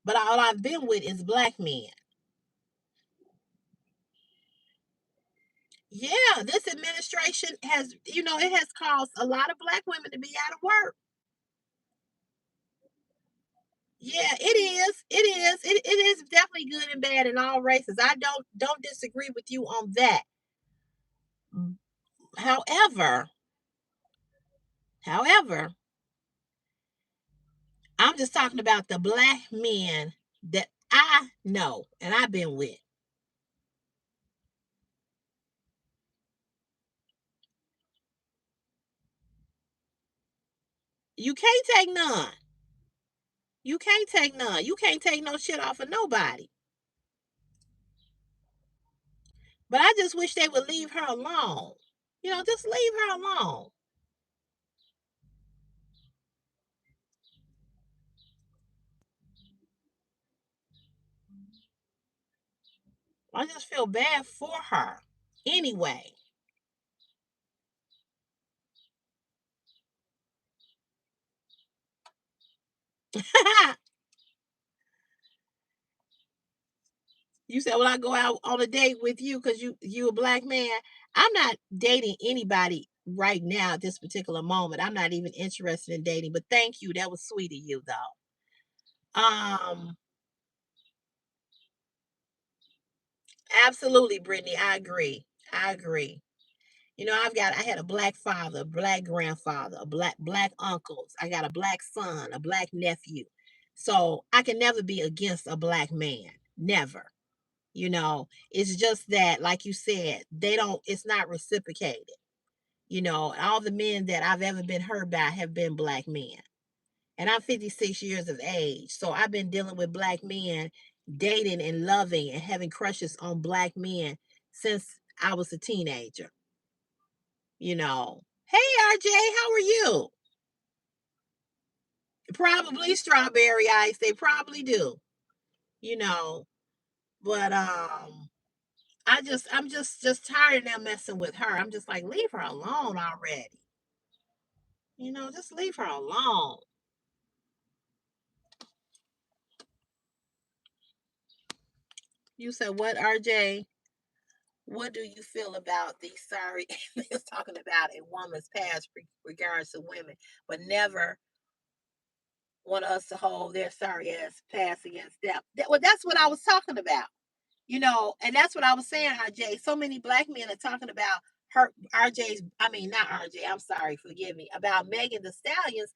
Speaker 1: But all I've been with is black men. Yeah, this administration has, it has caused a lot of black women to be out of work. Yeah, it is. It is. It is definitely good and bad in all races. I don't disagree with you on that. However, however, I'm just talking about the black men that I know and I've been with. You can't take none. You can't take none. You can't take no shit off of nobody. But I just wish they would leave her alone. Just leave her alone. I just feel bad for her. Anyway. You said, "Well, I go out on a date with you because you a black man." I'm not dating anybody right now at this particular moment. I'm not even interested in dating. But thank you. That was sweet of you, though. Absolutely, Brittany. I agree. I agree. I had a black father, a black grandfather, a black uncles. I got a black son, a black nephew. So I can never be against a black man. Never. It's just that, like you said, it's not reciprocated. All the men that I've ever been hurt by have been black men. And I'm 56 years of age. So I've been dealing with black men, dating and loving and having crushes on black men since I was a teenager. Hey RJ, how are you? Probably strawberry ice. They probably do. You know, but I'm just tired of them messing with her. I'm just like, leave her alone already. Just leave her alone. You said what, RJ? What do you feel about the sorry aliens talking about a woman's past regards to women, but never want us to hold their sorry ass past against them? Well, that's what I was talking about. And that's what I was saying, RJ. So many black men are talking about her, RJ's, I mean, not RJ, I'm sorry, forgive me, about Megan the Stallion's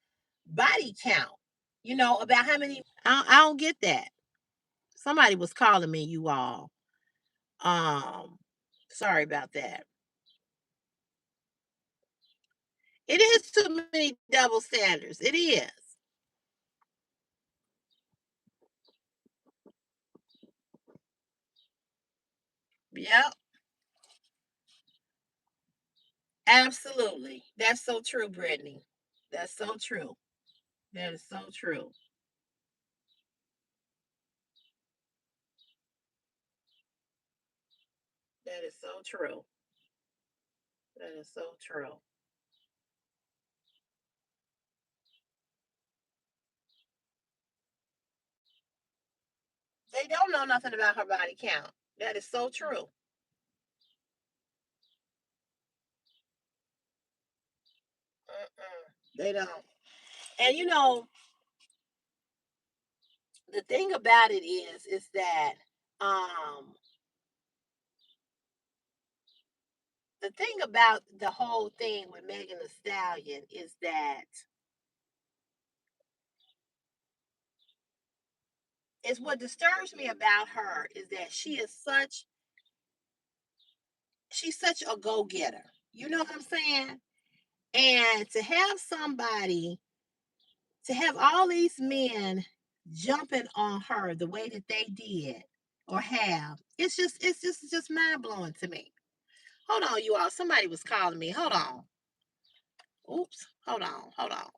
Speaker 1: body count. About how many, I don't get that. Somebody was calling me, you all. Um, Sorry about that. It is too many double standards. It is. Yep, absolutely. That's so true, Brittany. That's so true. That is so true. That is so true. That is so true. They don't know nothing about her body count. That is so true. They don't. And the thing about it is that um the thing about the whole thing with Megan Thee Stallion is what disturbs me about her is that she's such a go-getter. You know what I'm saying? And to have all these men jumping on her the way that they did or have, it's just mind blowing to me. Hold on, you all. Somebody was calling me. Hold on. Oops. Hold on. Hold on.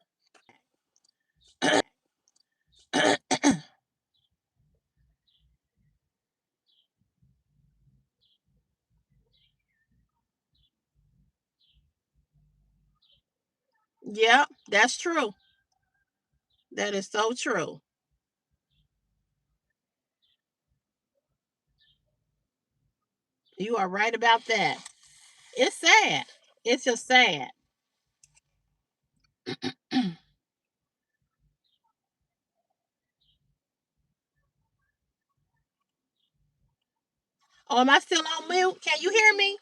Speaker 1: Yep, that's true. That is so true. You are right about that. It's sad. It's just sad. Oh, am I still on mute? Can you hear me?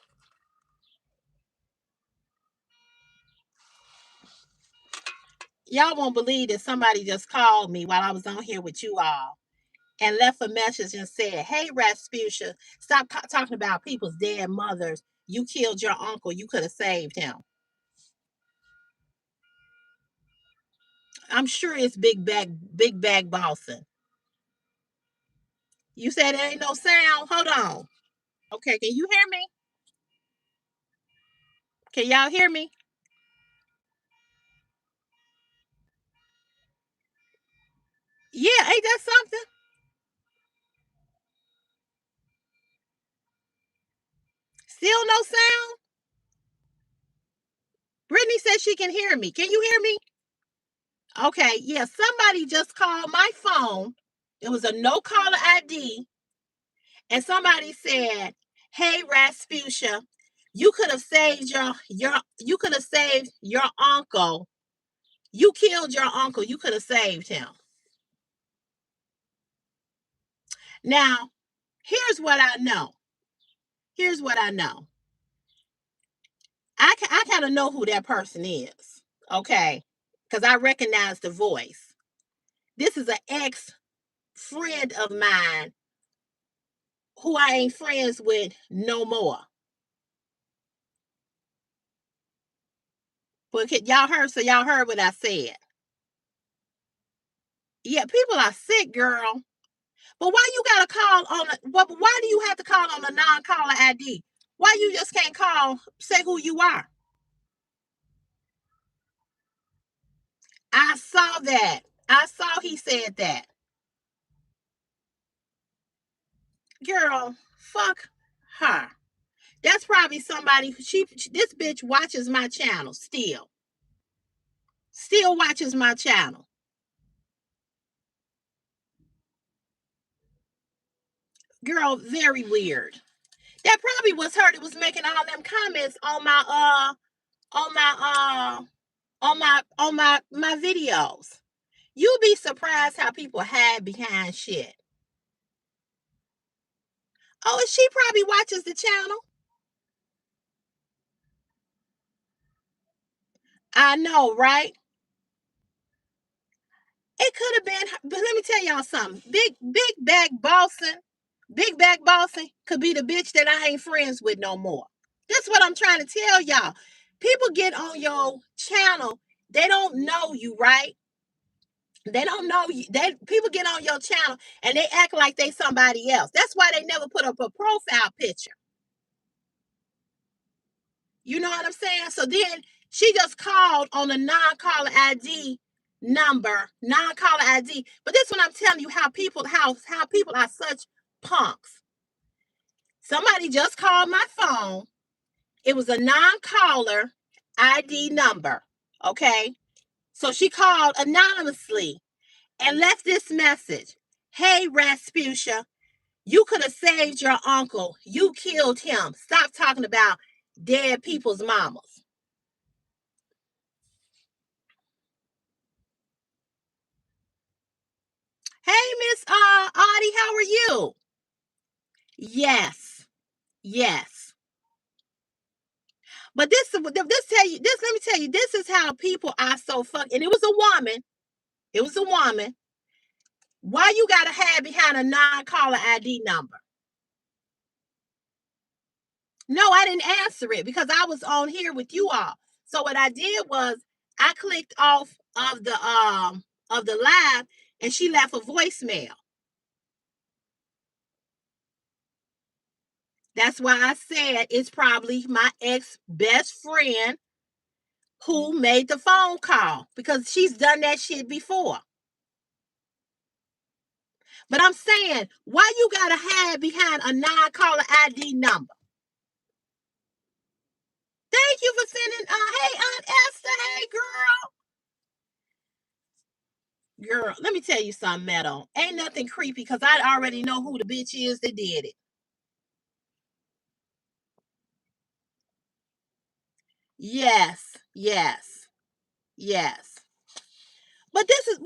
Speaker 1: Y'all won't believe that somebody just called me while I was on here with you all and left a message and said, "Hey, Rasputia, stop talking about people's dead mothers. You killed your uncle. You could have saved him." I'm sure it's big bag bossing. You said there ain't no sound. Hold on. Okay, can you hear me? Can y'all hear me? Yeah, ain't that something? Still no sound? Brittany says she can hear me. Can you hear me? Okay, yeah, somebody just called my phone. It was a no caller ID, and somebody said, "Hey, Rasputia, you could have saved your uncle. You killed your uncle. You could have saved him." Now, here's what I know. Here's what I know. I kind of know who that person is. Okay, because I recognize the voice. This is an ex friend of mine who I ain't friends with no more. But y'all heard what I said. Yeah, people are sick, girl. But why you gotta call on why do you have to call on a non-caller ID? Why you just can't say who you are? I saw that. I saw he said that. Girl, fuck her. That's probably somebody this bitch watches my channel still. Still watches my channel. Girl, very weird. That probably was her that was making all them comments on my on my my videos. You'd be surprised how people hide behind shit. Oh, she probably watches the channel. I know, right? It could have been, but let me tell y'all something. Big back bossing could be the bitch that I ain't friends with no more. That's what I'm trying to tell y'all. People get on your channel, they don't know you, right? They don't know you. People get on your channel and they act like they somebody else. That's why they never put up a profile picture. You know what I'm saying? So then she just called on a non-caller ID number, non-caller ID. But this one I'm telling you how people are such punks. Somebody just called my phone. It was a non-caller ID number. Okay. So she called anonymously and left this message. Hey, Rasputia, you could have saved your uncle. You killed him. Stop talking about dead people's mamas. Hey, Miss Audie, how are you? Yes, yes. But let me tell you, this is how people are so fucking. And it was a woman. It was a woman. Why you gotta hide behind a non-caller ID number? No, I didn't answer it because I was on here with you all. So what I did was I clicked off of the live and she left a voicemail. That's why I said it's probably my ex best friend who made the phone call because she's done that shit before. But I'm saying, why you gotta hide behind a non-caller ID number? Thank you for sending. Hey, Aunt Esther. Hey, girl. Let me tell you something, Meadow. Ain't nothing creepy because I already know who the bitch is that did it. Yes, yes, yes. But this is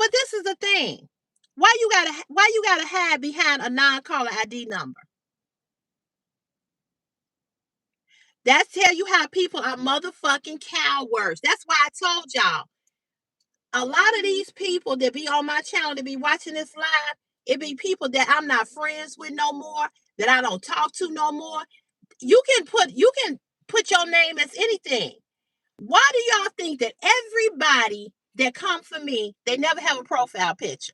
Speaker 1: the thing. Why you gotta hide behind a non-caller ID number? That's tell you how people are motherfucking cowards. That's why I told y'all. A lot of these people that be on my channel that be watching this live, it be people that I'm not friends with no more, that I don't talk to no more. You can put your name as anything. Why do y'all think that everybody that come for me, they never have a profile picture?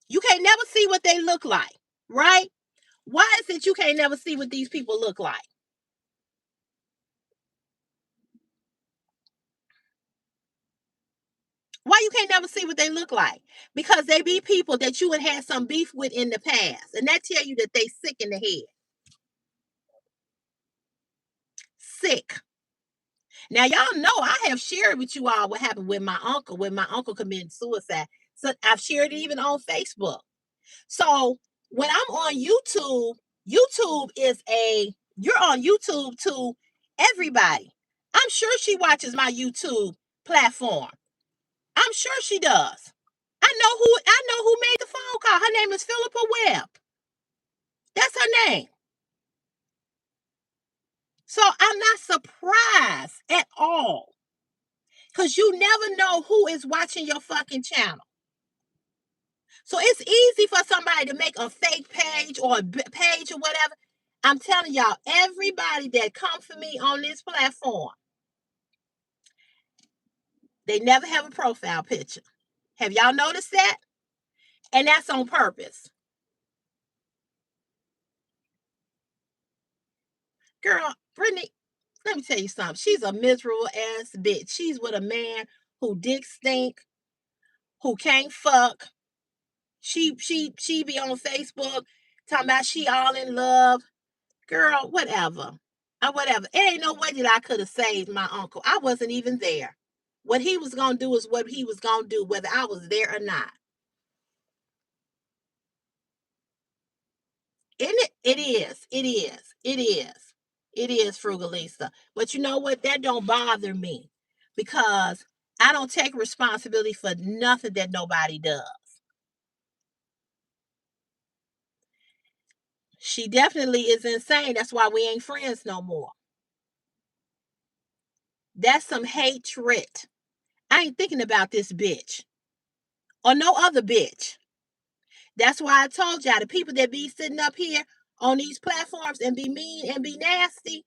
Speaker 1: You can't never see what they look like, right? Why is it you can't never see what these people look like? Why you can't never see what they look like? Because they be people that you would have some beef with in the past. And that tell you that they sick in the head. Sick. Now y'all know I have shared with you all what happened with my uncle when my uncle committed suicide. So I've shared it even on Facebook. So when I'm on YouTube, YouTube is a you're on YouTube to everybody. I'm sure she watches my YouTube platform. I'm sure she does. I know who made the phone call. Her name is Philippa Webb. That's her name. So I'm not surprised at all. Because you never know who is watching your fucking channel. So it's easy for somebody to make a fake page or a page or whatever. I'm telling y'all, everybody that come for me on this platform, they never have a profile picture. Have y'all noticed that? And that's on purpose. Girl, Brittany, let me tell you something. She's a miserable ass bitch. She's with a man who dick stink, who can't fuck. She be on Facebook talking about she all in love. Girl, whatever. Whatever. It ain't no way that I could have saved my uncle. I wasn't even there. What he was gonna do is what he was gonna do, whether I was there or not. Isn't it? It is. It is. It is. It is, Frugalista. But you know what? That don't bother me because I don't take responsibility for nothing that nobody does. She definitely is insane. That's why we ain't friends no more. That's some hatred. I ain't thinking about this bitch or no other bitch. That's why I told y'all the people that be sitting up here on these platforms and be mean and be nasty,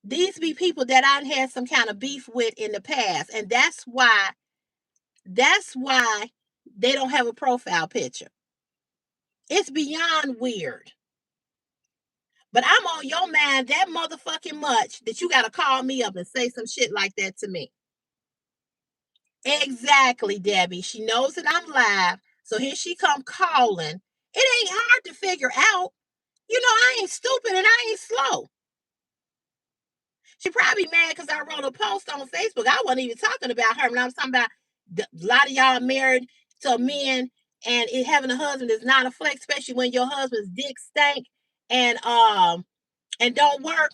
Speaker 1: these be people that I had some kind of beef with in the past. And that's why they don't have a profile picture. It's beyond weird. But I'm on your mind that motherfucking much that you gotta call me up and say some shit like that to me. Exactly, Debbie. She knows that I'm live. So here she come calling. It ain't hard to figure out. You know, I ain't stupid and I ain't slow. She probably mad because I wrote a post on Facebook. I wasn't even talking about her. When I was talking about a lot of y'all married to men and it, having a husband is not a flex, especially when your husband's dick stank and don't work.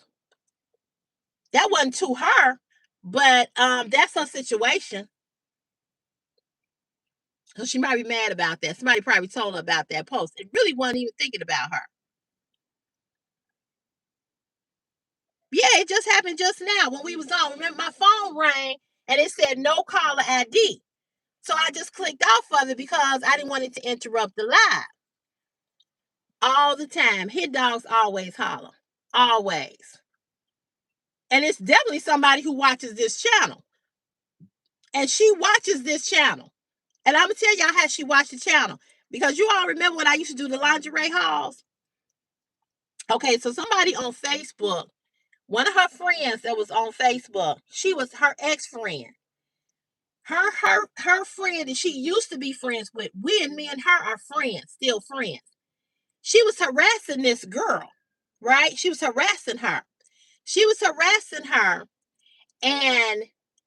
Speaker 1: That wasn't to her, but that's her situation. So she might be mad about that. Somebody probably told her about that post. It really wasn't even thinking about her. Yeah, it just happened just now when we was on. Remember, my phone rang and it said no caller ID. So I just clicked off of it because I didn't want it to interrupt the live. All the time. Hit dogs always holler. Always. And it's definitely somebody who watches this channel. And she watches this channel. And I'm going to tell y'all how she watched the channel. Because you all remember when I used to do the lingerie hauls? Okay, so somebody on Facebook, one of her friends that was on Facebook, she was her ex-friend. Her friend that she used to be friends with, me and her are friends, still friends. She was harassing this girl, right? She was harassing her. And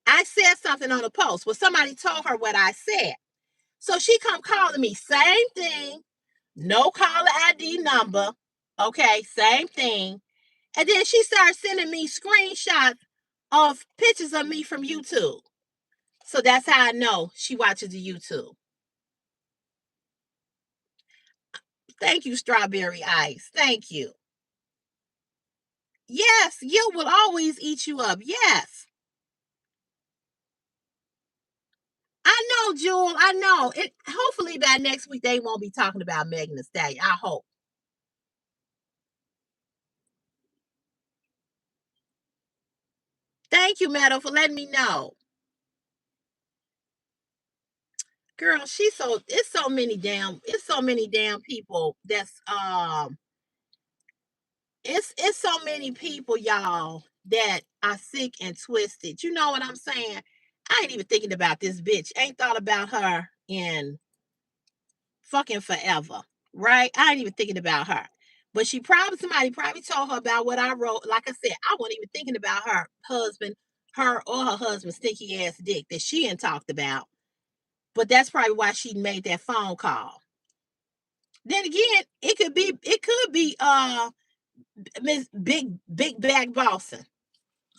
Speaker 1: I said something on a post. Well, somebody told her what I said. So she come calling me, same thing, no caller ID number. Okay, same thing. And then she started sending me screenshots of pictures of me from YouTube. So that's how I know she watches the YouTube. Thank you, Strawberry Ice. Thank you. Yes, guilt will always eat you up. Yes. I know, Jewel. I know. It hopefully by next week they won't be talking about Megan Thee Stallion. I hope. Thank you, Meadow, for letting me know. Girl, it's so many damn people it's so many people, y'all, that are sick and twisted. You know what I'm saying? I ain't even thinking about this bitch. Ain't thought about her in fucking forever. Right? I ain't even thinking about her. But somebody probably told her about what I wrote. Like I said, I wasn't even thinking about her or her husband's stinky ass dick that she ain't talked about. But that's probably why she made that phone call. Then again, it could be Miss Big Back Boston.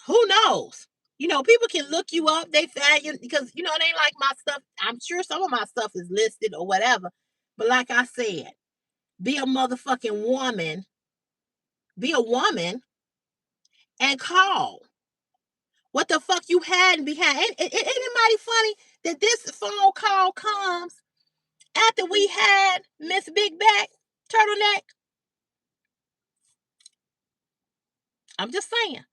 Speaker 1: Who knows? You know, people can look you up. They find you because you know it ain't like my stuff. I'm sure some of my stuff is listed or whatever. But like I said, be a motherfucking woman. Be a woman and call. What the fuck you hiding behind? Ain't anybody funny that this phone call comes after we had Miss Big Back Turtleneck? I'm just saying.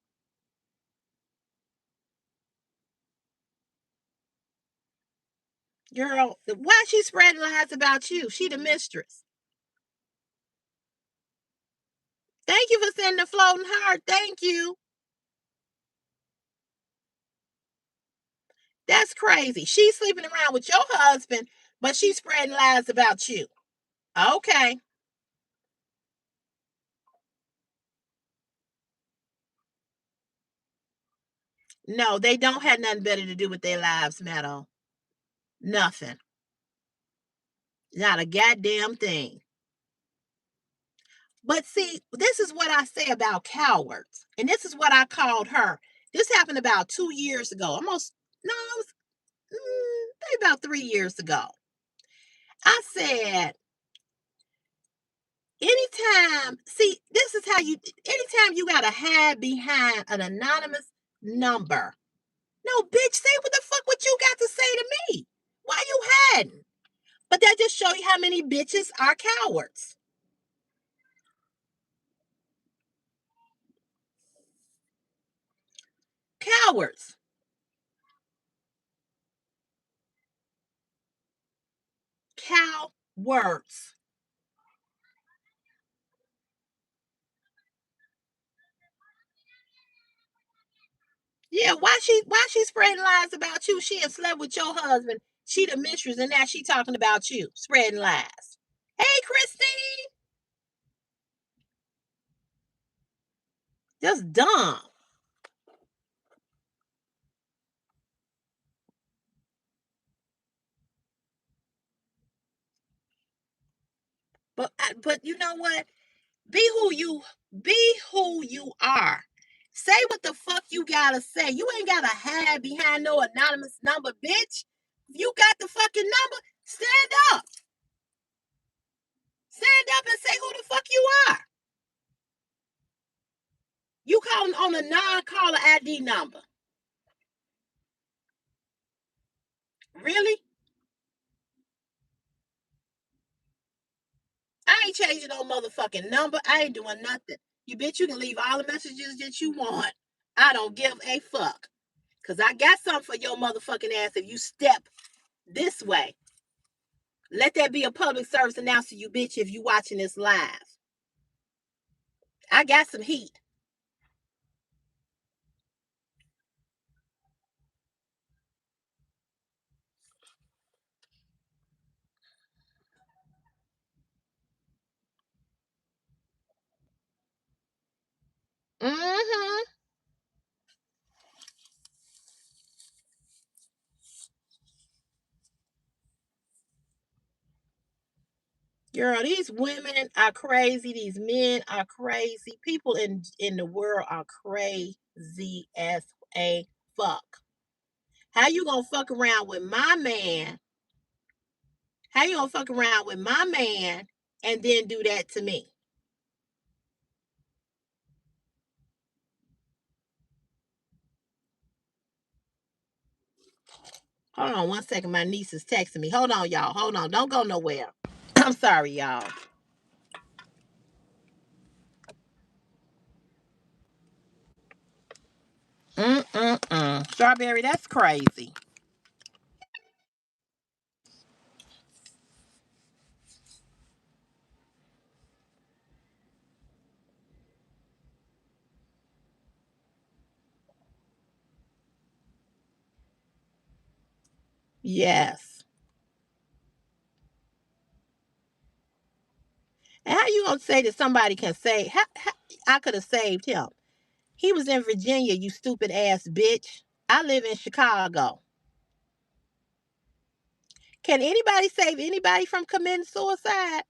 Speaker 1: Girl, why she spreading lies about you? She the mistress. Thank you for sending the floating heart. Thank you. That's crazy. She's sleeping around with your husband, but she's spreading lies about you. Okay. No, they don't have nothing better to do with their lives, Meadow. Nothing. Not a goddamn thing. But see, this is what I say about cowards. And this is what I called her. This happened about 2 years ago. Almost, no, it was maybe about 3 years ago. I said, this is how anytime you got to hide behind an anonymous number. No, bitch, say what you got to say to me. Why you hiding? But that just show you how many bitches are cowards. Cowards. Cowards. Yeah, why she spreading lies about you? She had slept with your husband. She the mistress, and now she talking about you, spreading lies. Hey, Christine, just dumb. But you know what? Be who you are. Say what the fuck you gotta say. You ain't gotta hide behind no anonymous number, bitch. If you got the fucking number, stand up. Stand up and say who the fuck you are. You calling on a non-caller ID number. Really? I ain't changing no motherfucking number. I ain't doing nothing. You bitch, you can leave all the messages that you want. I don't give a fuck. Cause I got something for your motherfucking ass if you step this way. Let that be a public service announcer, you bitch, if you watching this live. I got some heat. Mm-hmm. Girl, these women are crazy. These men are crazy. People in the world are crazy as a fuck. How you gonna fuck around with my man? How you gonna fuck around with my man and then do that to me? Hold on one second. My niece is texting me. Hold on, y'all. Hold on. Don't go nowhere. I'm sorry, y'all. Mm-mm-mm. Strawberry, that's crazy. Yes. And how you gonna say that somebody can say, I could have saved him? He was in Virginia, you stupid ass bitch. I live in Chicago. Can anybody save anybody from committing suicide?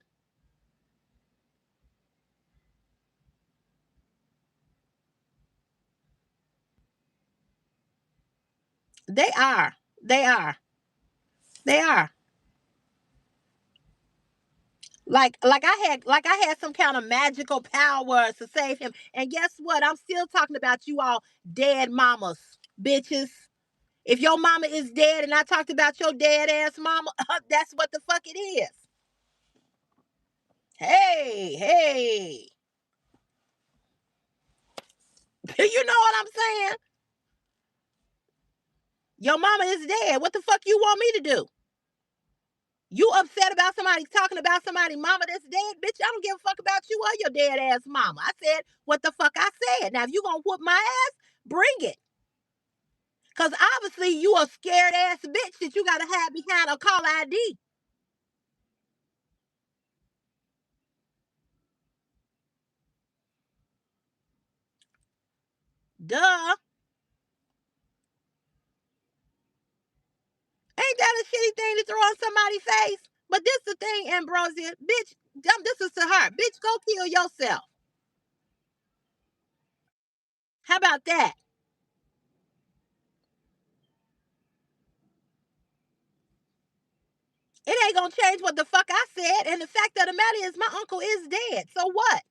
Speaker 1: They are. They are. They are. Like I had some kind of magical power to save him. And guess what? I'm still talking about you all dead mamas, bitches. If your mama is dead and I talked about your dead ass mama, that's what the fuck it is. Hey, hey. You know what I'm saying? Your mama is dead. What the fuck you want me to do? You upset about somebody talking about somebody mama that's dead? Bitch, I don't give a fuck about you or your dead ass mama. I said what the fuck I said. Now, if you gonna whoop my ass, bring it. Cause obviously you a scared ass bitch that you gotta have behind a call ID. Duh. Ain't that a shitty thing to throw on somebody's face? But this the thing, Ambrosia, bitch. This is to her. Bitch, go kill yourself. How about that? It ain't gonna change what the fuck I said. And the fact of the matter is, my uncle is dead. So what?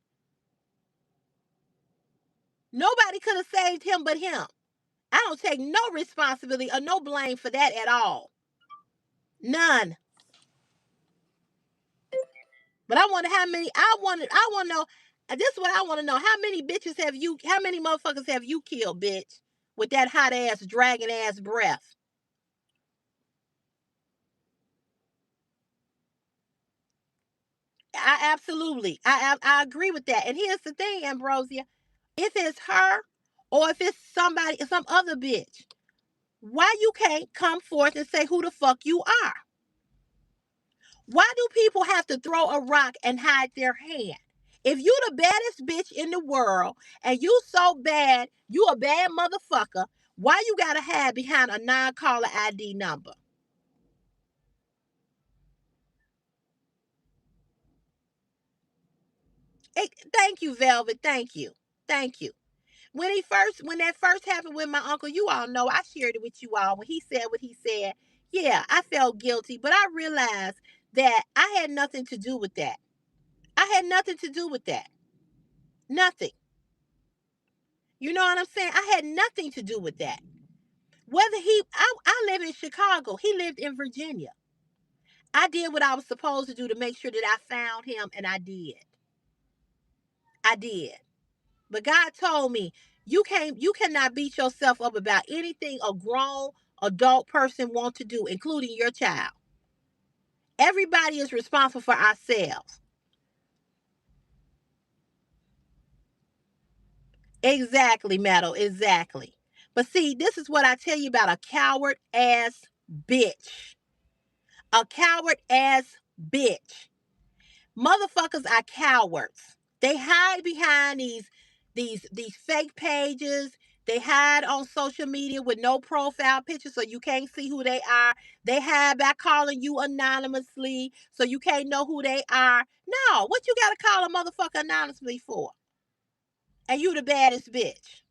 Speaker 1: Nobody could have saved him but him. I don't take no responsibility or no blame for that at all. None. But I wonder how many. I want to know. This is what I want to know. How many motherfuckers have you killed, bitch, with that hot ass, dragon ass breath? I absolutely. I agree with that. And here's the thing, Ambrosia. If it's her or if it's somebody, some other bitch, why you can't come forth and say who the fuck you are? Why do people have to throw a rock and hide their hand? If you the baddest bitch in the world and you so bad, you a bad motherfucker, why you gotta hide behind a non-caller ID number? Thank you, Velvet. Thank you. Thank you. When that first happened with my uncle, you all know I shared it with you all. When he said what he said, yeah, I felt guilty, but I realized that I had nothing to do with that. I had nothing to do with that. Nothing. You know what I'm saying? I had nothing to do with that. I live in Chicago. He lived in Virginia. I did what I was supposed to do to make sure that I found him, and I did. I did. But God told me, you cannot beat yourself up about anything a grown adult person wants to do, including your child. Everybody is responsible for ourselves. Exactly, Meadow. Exactly. But see, this is what I tell you about a coward ass bitch. A coward ass bitch. Motherfuckers are cowards. They hide behind these fake pages. They hide on social media with no profile picture so you can't see who they are. They hide by calling you anonymously so you can't know who they are. No, what you gotta call a motherfucker anonymously for? And you the baddest bitch.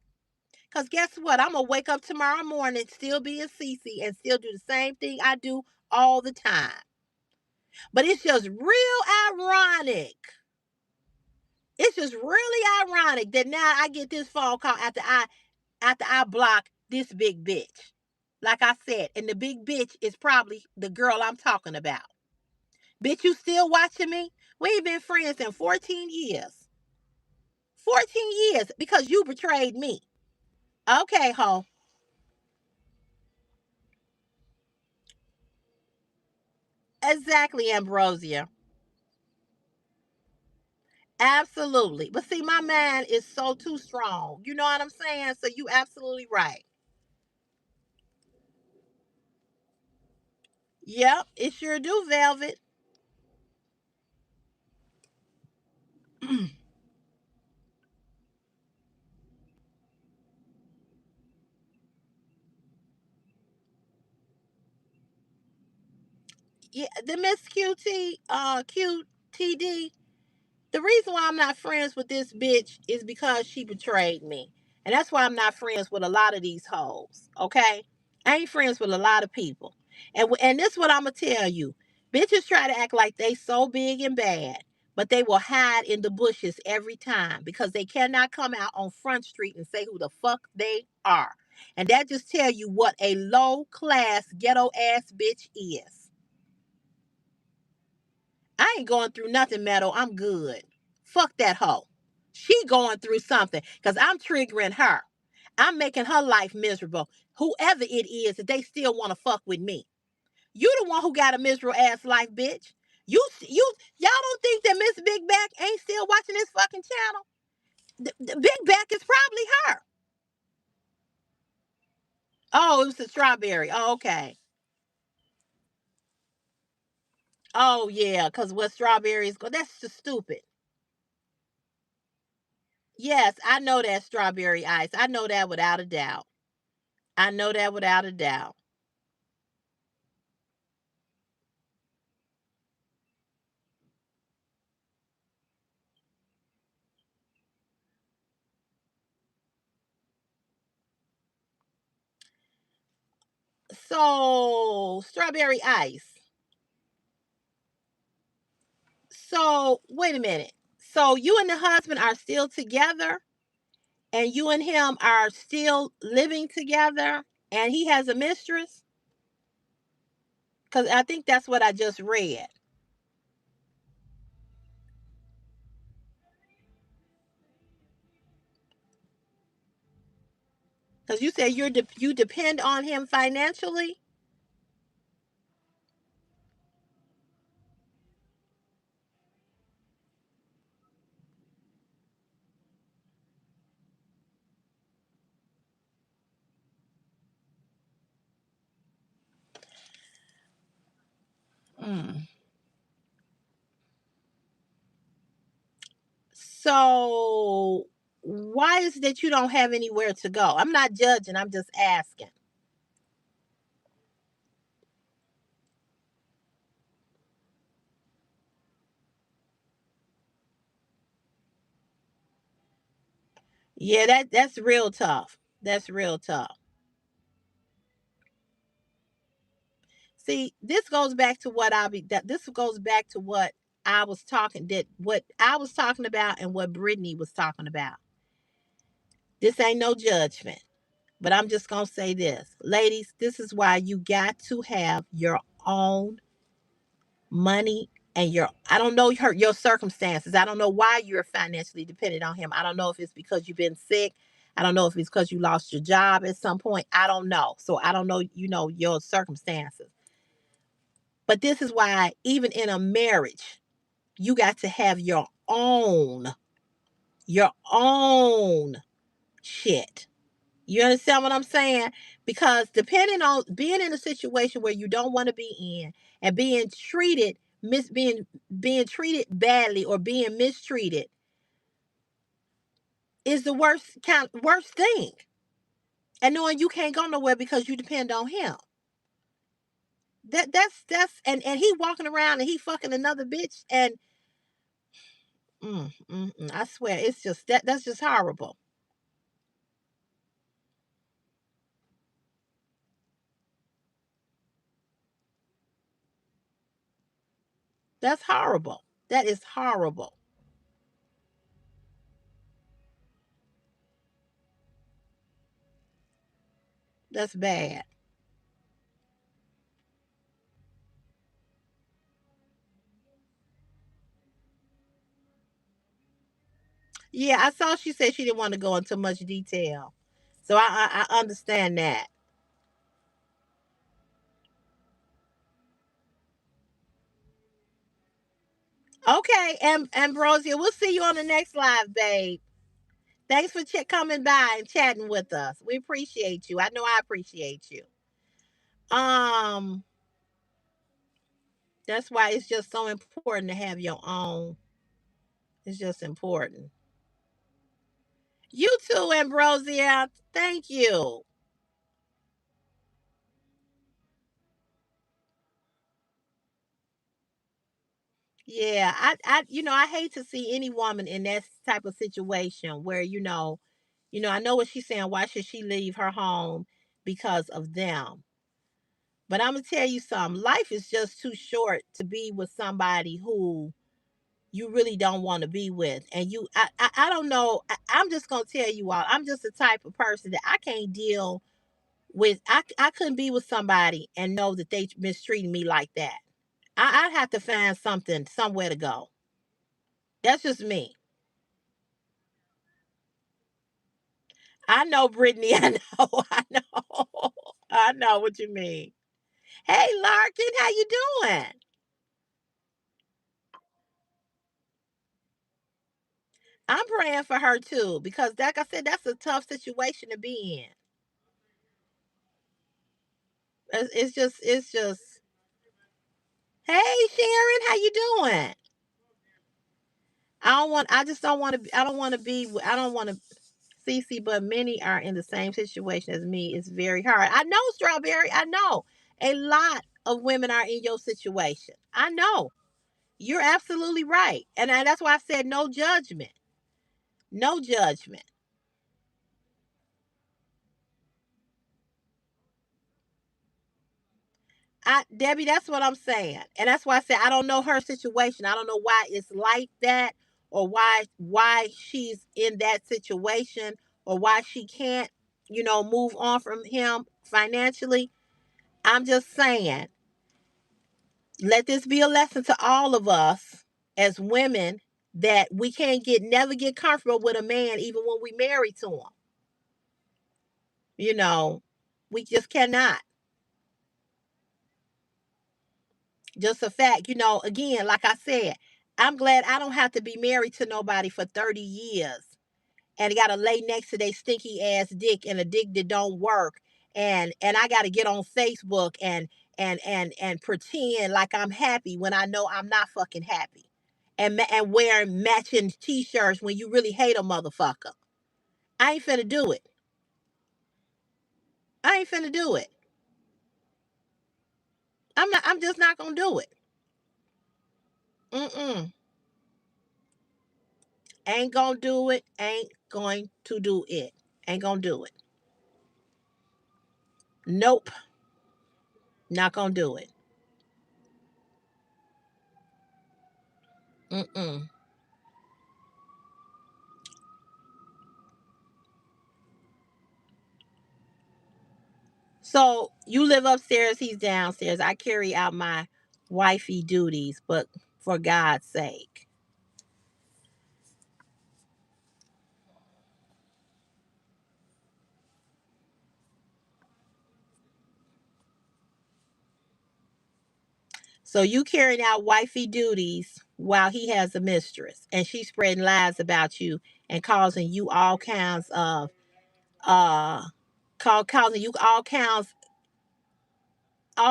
Speaker 1: Cause guess what? I'm gonna wake up tomorrow morning, still being Cece, and still do the same thing I do all the time. But it's just real ironic. It's just really ironic that now I get this phone call after I block this big bitch. Like I said, and the big bitch is probably the girl I'm talking about. Bitch, you still watching me? We ain't been friends in 14 years. 14 years because you betrayed me. Okay, ho. Exactly, Ambrosia. Absolutely. But see, my mind is so too strong. You know what I'm saying? So you absolutely right. Yep, it sure do, Velvet. Yeah, the Miss QTD. The reason why I'm not friends with this bitch is because she betrayed me. And that's why I'm not friends with a lot of these hoes. Okay? I ain't friends with a lot of people. And this is what I'm gonna tell you. Bitches try to act like they so big and bad, but they will hide in the bushes every time because they cannot come out on Front Street and say who the fuck they are. And that just tell you what a low class ghetto ass bitch is. I ain't going through nothing, Meadow. I'm good. Fuck that hoe. She going through something because I'm triggering her. I'm making her life miserable. Whoever it is that they still want to fuck with me. You the one who got a miserable ass life, bitch. Y'all don't think that Miss Big Back ain't still watching this fucking channel? The Big Back is probably her. Oh, it was the strawberry. Oh, okay. Oh yeah, because what strawberries go? That's just stupid. Yes, I know that strawberry ice. I know that without a doubt. I know that without a doubt. So, strawberry ice. So, wait a minute. So, you and the husband are still together, and you and him are still living together, and he has a mistress? Because I think that's what I just read. Because you said you depend on him financially. Mm. So, why is it that you don't have anywhere to go? I'm not judging. I'm just asking. Yeah, that's real tough. That's real tough. See, this goes back to what I be that this goes back to what I was talking about and what Brittany was talking about. This ain't no judgment, but I'm just gonna say this. Ladies, this is why you got to have your own money and I don't know your circumstances. I don't know why you're financially dependent on him. I don't know if it's because you've been sick. I don't know if it's because you lost your job at some point. I don't know. So I don't know, your circumstances. But this is why even in a marriage, you got to have your own shit. You understand what I'm saying? Because depending on being in a situation where you don't want to be in and being treated badly or being mistreated is the worst thing. And knowing you can't go nowhere because you depend on him. That's and he walking around and he fucking another bitch and I swear it's just that's just horrible. That's horrible. That is horrible. That's bad. Yeah, I saw she said she didn't want to go into much detail. So I understand that. Okay, Ambrosia, we'll see you on the next live, babe. Thanks for coming by and chatting with us. We appreciate you. I know I appreciate you. Um, that's why it's just so important to have your own. It's just important. You too, Ambrosia. Thank you. Yeah, I hate to see any woman in that type of situation where, I know what she's saying. Why should she leave her home because of them? But I'm gonna tell you something. Life is just too short to be with somebody who you really don't want to be with. And I don't know. I'm just gonna tell you all. I'm just the type of person that I can't deal with. I couldn't be with somebody and know that they mistreating me like that. I'd have to find somewhere to go. That's just me. I know, Brittany. I know. I know. I know what you mean. Hey, Larkin, how you doing? I'm praying for her too because, like I said, that's a tough situation to be in. It's just. Hey, Sharon, how you doing? I just don't want to. I don't want to be. I don't want to. Cece, but many are in the same situation as me. It's very hard. I know, Strawberry. I know a lot of women are in your situation. I know. You're absolutely right. And that's why I said no judgment. No judgment. Debbie, that's what I'm saying. And that's why I said I don't know her situation. I don't know why it's like that, or why she's in that situation, or why she can't, move on from him financially. I'm just saying, let this be a lesson to all of us as women, that we can't never get comfortable with a man even when we married to him. We just cannot. Just a fact. Again, like I said, I'm glad I don't have to be married to nobody for 30 years and got to lay next to their stinky ass dick, and a dick that don't work. And I got to get on Facebook and pretend like I'm happy when I know I'm not fucking happy. And wearing matching t-shirts when you really hate a motherfucker. I ain't finna do it. I ain't finna do it. I'm just not gonna do it. Mm-mm. Ain't gonna do it. Ain't going to do it. Ain't gonna do it. Nope. Not gonna do it. Mm-mm. So you live upstairs, he's downstairs. I carry out my wifey duties, but for God's sake. So you carrying out wifey duties while he has a mistress, and she's spreading lies about you and causing you all kinds of uh causing you all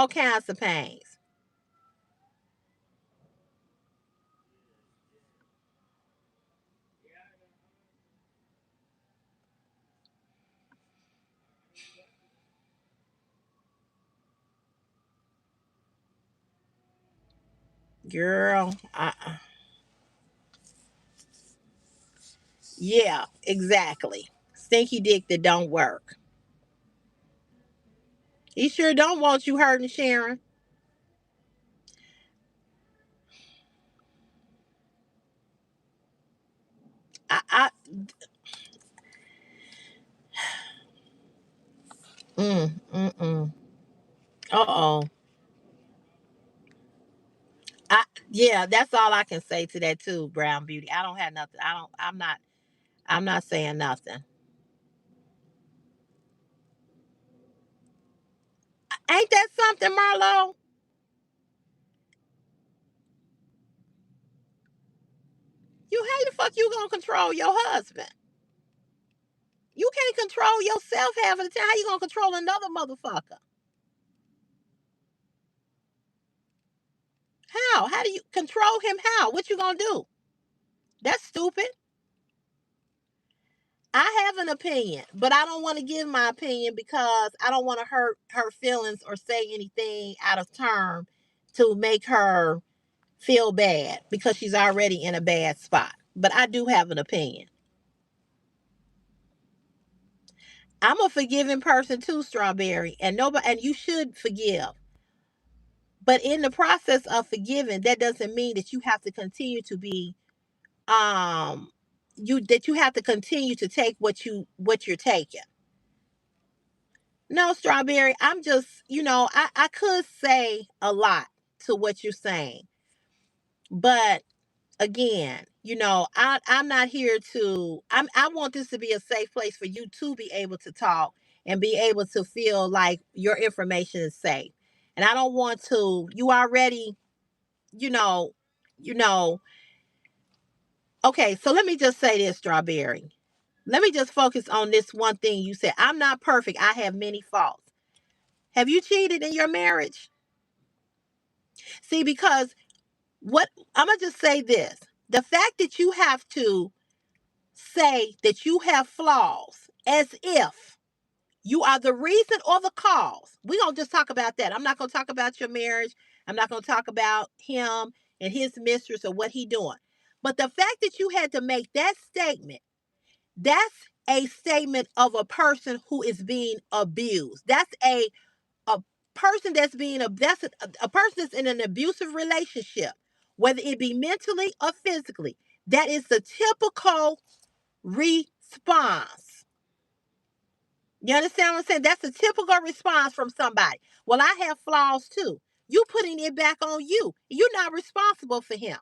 Speaker 1: kinds of pains. Girl, yeah, exactly. Stinky dick that don't work. He sure don't want you hurting, Sharon. I mm. Uh-oh. I Yeah, that's all I can say to that too, Brown Beauty. I don't have nothing. I'm not saying nothing. Ain't that something, Marlo? You How the fuck you gonna control your husband? You can't control yourself half of the time. How you gonna control another motherfucker? How? How do you control him? How? What you gonna do? That's stupid. I have an opinion, but I don't want to give my opinion because I don't want to hurt her feelings or say anything out of turn to make her feel bad because she's already in a bad spot. But I do have an opinion. I'm a forgiving person too, Strawberry, and you should forgive. But in the process of forgiving, that doesn't mean that you have to continue to be you have to continue to take what you're taking. No, Strawberry, I'm just, I could say a lot to what you're saying. But again, I'm not here to I want this to be a safe place for you to be able to talk and be able to feel like your information is safe. And I don't want to you already, you know, you know, okay, so let me just say this, Strawberry. Let me just focus on this one thing you said. I'm not perfect. I have many faults. Have you cheated in your marriage? See, because what I'm gonna just say this. The fact that you have to say that you have flaws as if you are the reason or the cause. We're going to just talk about that. I'm not going to talk about your marriage. I'm not going to talk about him and his mistress or what he doing. But the fact that you had to make that statement, that's a statement of a person who is being abused. That's a person that's being a person that's in an abusive relationship, whether it be mentally or physically, that is the typical response. You understand what I'm saying? That's a typical response from somebody. Well, I have flaws too. You putting it back on you. You're not responsible for him.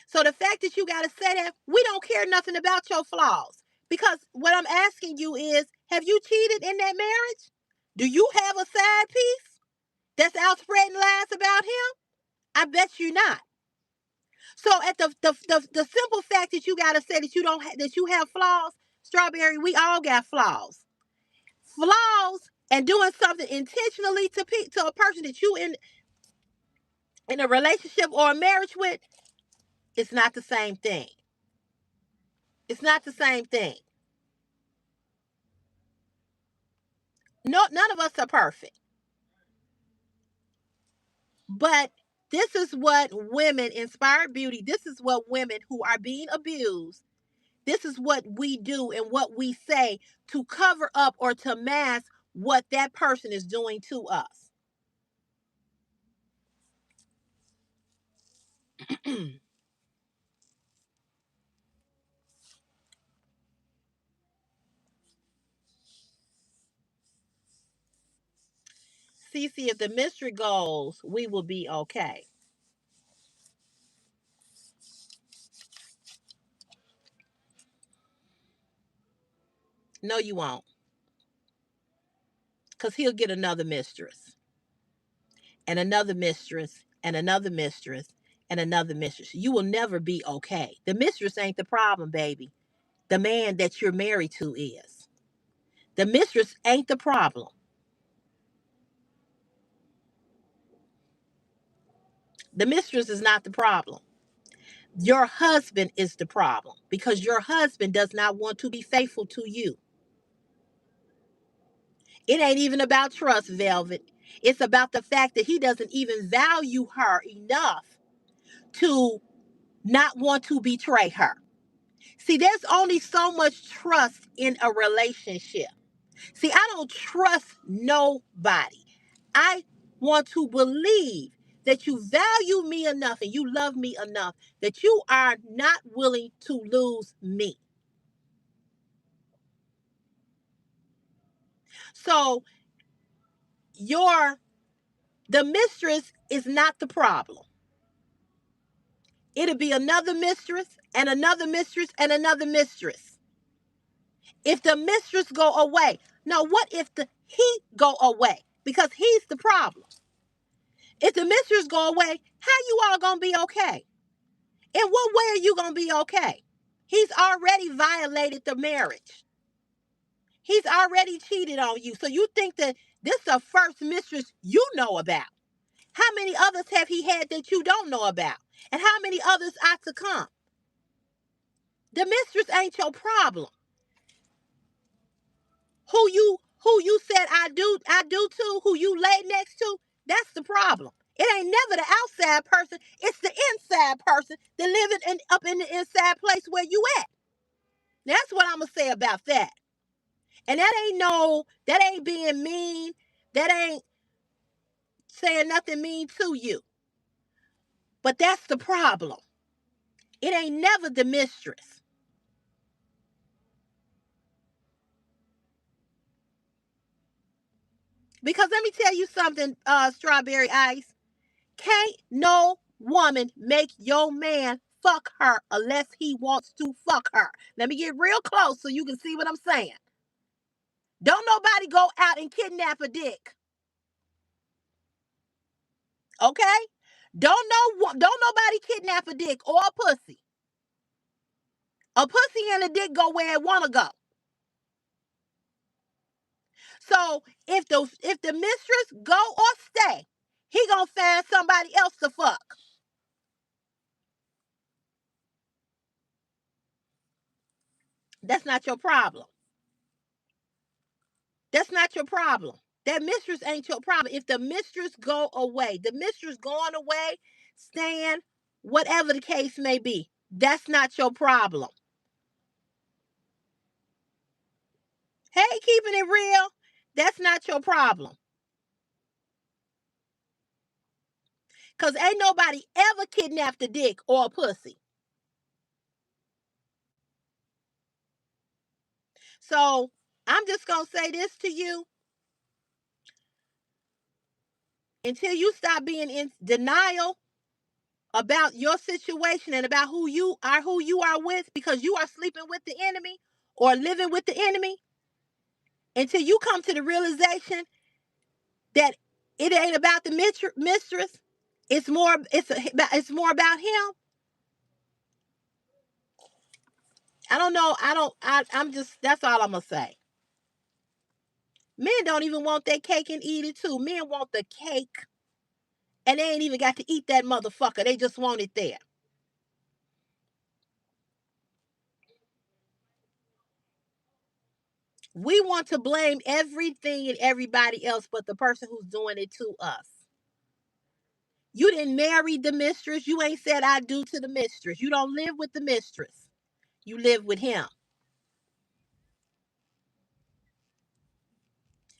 Speaker 1: So the fact that you got to say that, we don't care nothing about your flaws. Because what I'm asking you is, have you cheated in that marriage? Do you have a side piece that's out spreading lies about him? I bet you not. So at the simple fact that you got to say that you don't that you have flaws, Strawberry, we all got flaws. Flaws and doing something intentionally to a person that you in a relationship or a marriage with, it's not the same thing. It's not the same thing. No, none of us are perfect. But this is what women, Inspired Beauty, this is what women who are being abused, this is what we do and what we say to cover up or to mask what that person is doing to us. Cece, if the mystery goes, we will be okay. No, you won't. Because he'll get another mistress, and another mistress, and another mistress, and another mistress. You will never be okay. The mistress ain't the problem, baby. The man that you're married to is. The mistress ain't the problem. The mistress is not the problem. Your husband is the problem because your husband does not want to be faithful to you. It ain't even about trust, Velvet. It's about the fact that he doesn't even value her enough to not want to betray her. See, there's only so much trust in a relationship. See, I don't trust nobody. I want to believe that you value me enough and you love me enough that you are not willing to lose me. So your the mistress is not the problem. It'll be another mistress and another mistress and another mistress. If the mistress go away, now what if the he go away? Because he's the problem. If the mistress go away, how you all gonna be okay? In what way are you gonna be okay? He's already violated the marriage. He's already cheated on you. So you think that this is the first mistress you know about. How many others have he had that you don't know about? And how many others are to come? The mistress ain't your problem. Who you said I do to, who you lay next to, that's the problem. It ain't never the outside person, it's the inside person that living up in the inside place where you at. That's what I'm gonna say about that. And that ain't being mean. That ain't saying nothing mean to you. But that's the problem. It ain't never the mistress. Because let me tell you something, Strawberry Ice. Can't no woman make your man fuck her unless he wants to fuck her. Let me get real close so you can see what I'm saying. Don't nobody go out and kidnap a dick. Okay? Don't nobody kidnap a dick or a pussy. A pussy and a dick go where it wanna go. So if the mistress go or stay, he gonna find somebody else to fuck. That's not your problem. That's not your problem. That mistress ain't your problem. If the mistress go away, the mistress going away, staying, whatever the case may be, that's not your problem. Hey, keeping it real, that's not your problem. Because ain't nobody ever kidnapped a dick or a pussy. So I'm just going to say this to you. Until you stop being in denial about your situation and about who you are with, because you are sleeping with the enemy or living with the enemy, until you come to the realization that it ain't about the mistress, it's more about him. I don't know. I'm just, that's all I'm gonna say. Men don't even want that cake and eat it too. Men want the cake and they ain't even got to eat that motherfucker. They just want it there. We want to blame everything and everybody else but the person who's doing it to us. You didn't marry the mistress. You ain't said I do to the mistress. You don't live with the mistress. You live with him.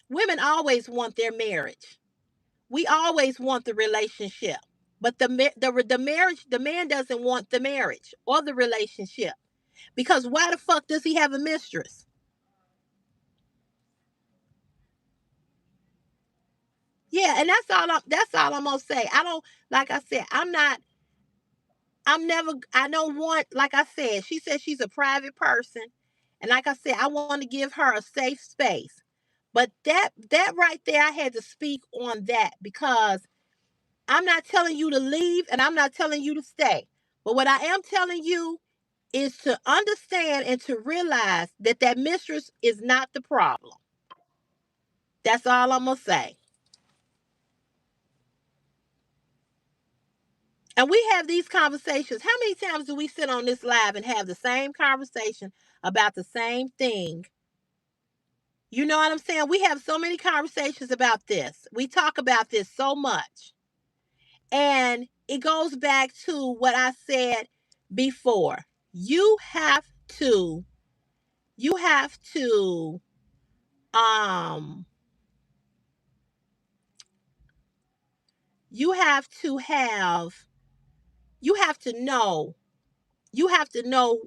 Speaker 1: Women always want their marriage. We always want the relationship. But the marriage, the man doesn't want the marriage or the relationship. Because why the fuck does he have a mistress? Yeah, and that's all I'm gonna say. I don't, like I said, I'm never, I don't want, like I said, she said she's a private person. And like I said, I want to give her a safe space. But that right there, I had to speak on that because I'm not telling you to leave and I'm not telling you to stay. But what I am telling you is to understand and to realize that that mistress is not the problem. That's all I'm going to say. And we have these conversations. How many times do we sit on this live and have the same conversation about the same thing? You know what I'm saying? We have so many conversations about this. We talk about this so much. And it goes back to what I said before. You have to, you have to, um, you have to have, you have to know, you have to know,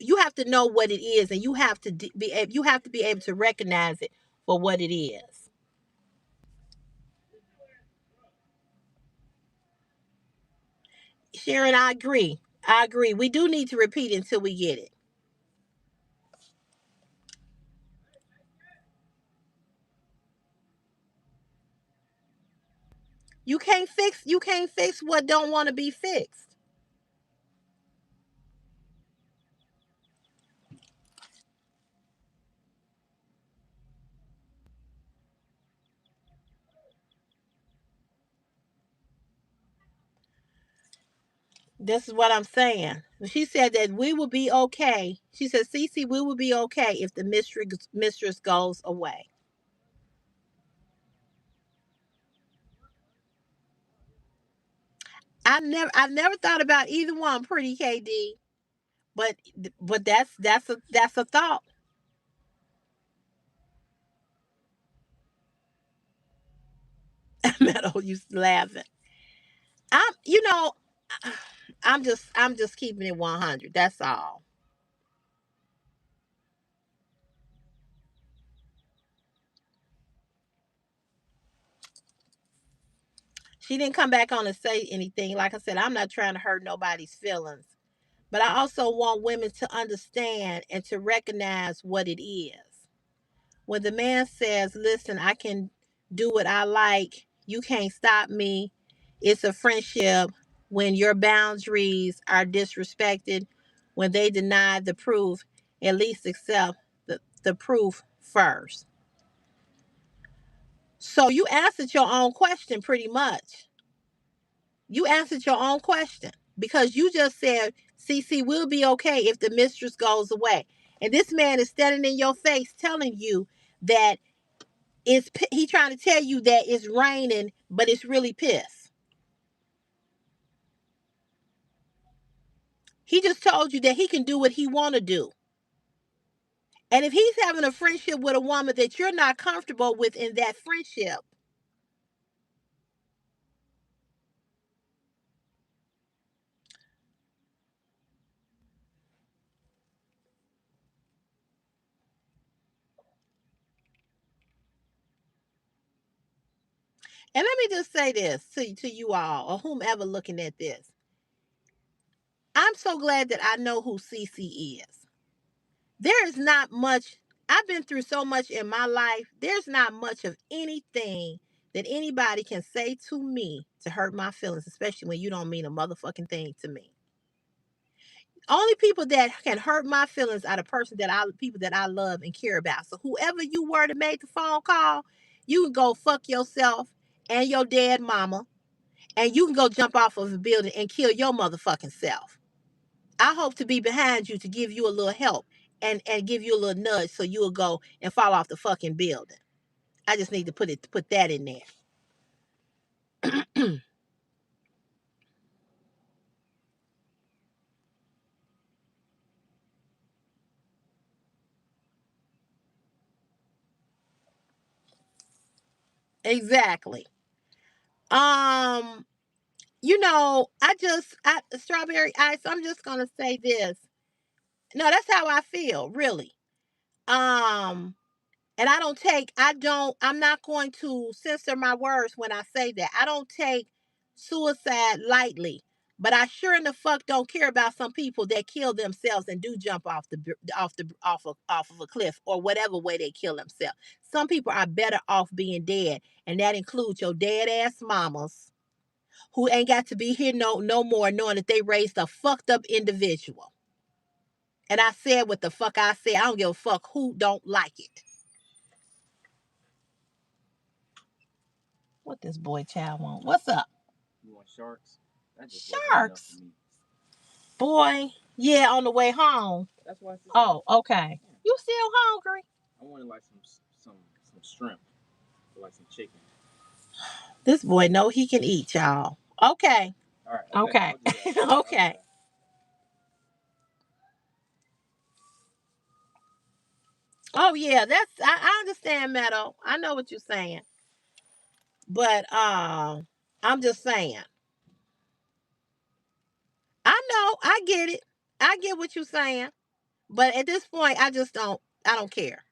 Speaker 1: you have to know what it is, and you have to you have to be able to recognize it for what it is. Sharon, I agree. I agree. We do need to repeat until we get it. You can't fix what don't want to be fixed. This is what I'm saying. She said that we will be okay. She said, Cece, we will be okay if the mistress goes away. I've never thought about either one, pretty KD. But that's a thought. Meadow used to laughing. I'm you know, I'm just keeping it 100. That's all. She didn't come back on and say anything. Like I said, I'm not trying to hurt nobody's feelings. But I also want women to understand and to recognize what it is. When the man says, listen, I can do what I like, you can't stop me. It's a friendship. When your boundaries are disrespected, when they deny the proof, at least accept the proof first. So you answered your own question pretty much. You answered your own question because you just said, CC will be okay if the mistress goes away. And this man is standing in your face telling you that he trying to tell you that it's raining, but it's really piss. He just told you that he can do what he want to do. And if he's having a friendship with a woman that you're not comfortable with in that friendship, and let me just say this to you all or whomever looking at this. I'm so glad that I know who Cece is. There is not much, I've been through so much in my life. There's not much of anything that anybody can say to me to hurt my feelings, especially when you don't mean a motherfucking thing to me. Only people that can hurt my feelings are the people that I love and care about. So whoever you were that made the phone call, you can go fuck yourself and your dead mama, and you can go jump off of a building and kill your motherfucking self. I hope to be behind you to give you a little help and give you a little nudge so you'll go and fall off the fucking building. I just need to put that in there. Exactly. Um, I strawberry ice, I'm just gonna say this. No, that's how I feel, really. Um, and I'm not going to censor my words when I say that. I don't take suicide lightly, but I sure in the fuck don't care about some people that kill themselves and do jump off of a cliff or whatever way they kill themselves. Some people are better off being dead, and that includes your dead ass mamas who ain't got to be here no more, knowing that they raised a fucked up individual. And I said what the fuck I said. I don't give a fuck who don't like it. What this boy child want? What's up? You want sharks? Sharks? Boy, yeah, on the way home. That's why. Oh, okay. Yeah. You still hungry? I wanted like some shrimp, or like some chicken. This boy know he can eat, y'all. Okay. All right. Okay. Okay. Oh yeah, I understand, Meadow. I know what you're saying, but I'm just saying. I know, I get it. I get what you're saying, but at this point, I don't care.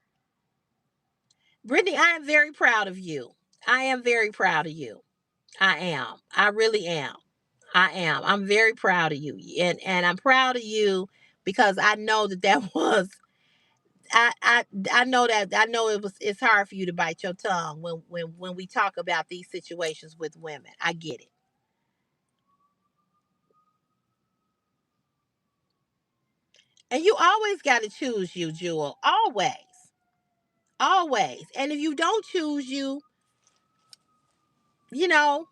Speaker 1: Brittany, I am very proud of you. I am very proud of you. I am. I really am. I am. I'm very proud of you, and I'm proud of you because I know that was. I know that it's hard for you to bite your tongue when we talk about these situations with women. I get it. And you always got to choose you, Jewel. Always. Always. And if you don't choose you, you know,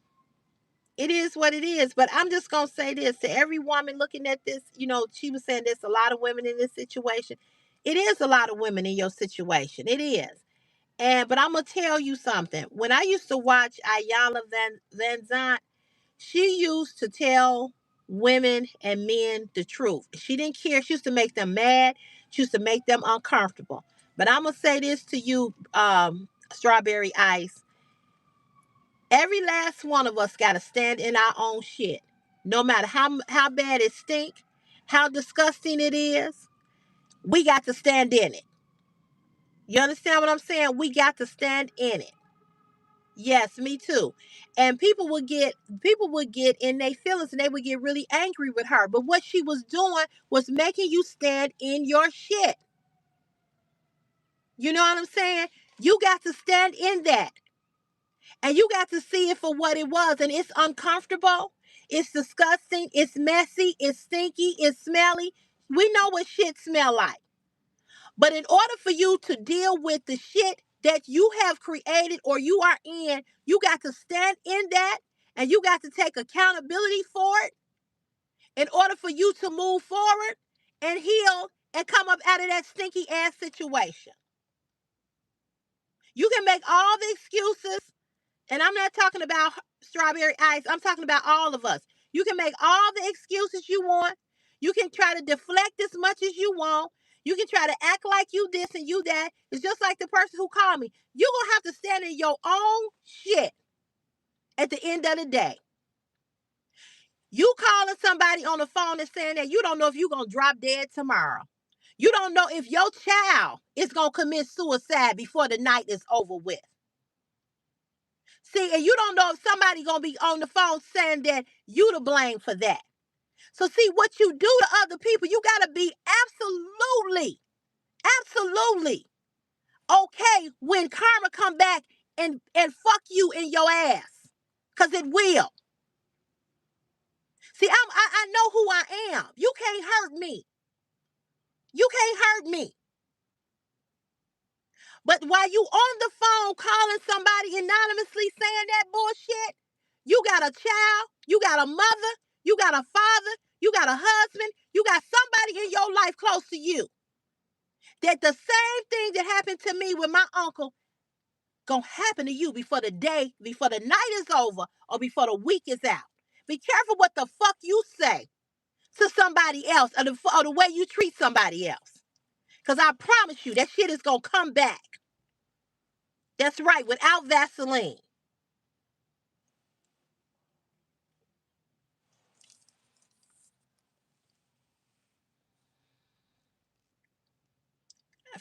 Speaker 1: it is what it is. But I'm just going to say this to every woman looking at this. She was saying there's a lot of women in this situation. It is a lot of women in your situation. It is. But I'm going to tell you something. When I used to watch Ayala Van Zant, she used to tell women and men the truth. She didn't care. She used to make them mad. She used to make them uncomfortable. But I'm going to say this to you, Strawberry Ice. Every last one of us got to stand in our own shit. No matter how bad it stink, how disgusting it is, we got to stand in it. You understand what I'm saying? We got to stand in it. Yes, me too. And people would get in their feelings and they would get really angry with her. But what she was doing was making you stand in your shit. You know what I'm saying? You got to stand in that. And you got to see it for what it was. And it's uncomfortable. It's disgusting. It's messy. It's stinky. It's smelly. We know what shit smell like. But in order for you to deal with the shit that you have created or you are in, you got to stand in that and you got to take accountability for it in order for you to move forward and heal and come up out of that stinky ass situation. You can make all the excuses, and I'm not talking about Strawberry Ice, I'm talking about all of us. You can make all the excuses you want. You can try to deflect as much as you want. You can try to act like you this and you that. It's just like the person who called me. You're going to have to stand in your own shit at the end of the day. You calling somebody on the phone and saying that you don't know if you're going to drop dead tomorrow. You don't know if your child is going to commit suicide before the night is over with. See, and you don't know if somebody going to be on the phone saying that you to blame for that. So see, what you do to other people, you got to be absolutely okay when karma come back and fuck you in your ass. Because it will. See, I know who I am. You can't hurt me. You can't hurt me. But while you on the phone calling somebody anonymously saying that bullshit, you got a child, you got a mother, you got a father, you got a husband, you got somebody in your life close to you. That the same thing that happened to me with my uncle gonna happen to you before the night is over or before the week is out. Be careful what the fuck you say to somebody else or the way you treat somebody else. Because I promise you, that shit is gonna come back. That's right, without Vaseline.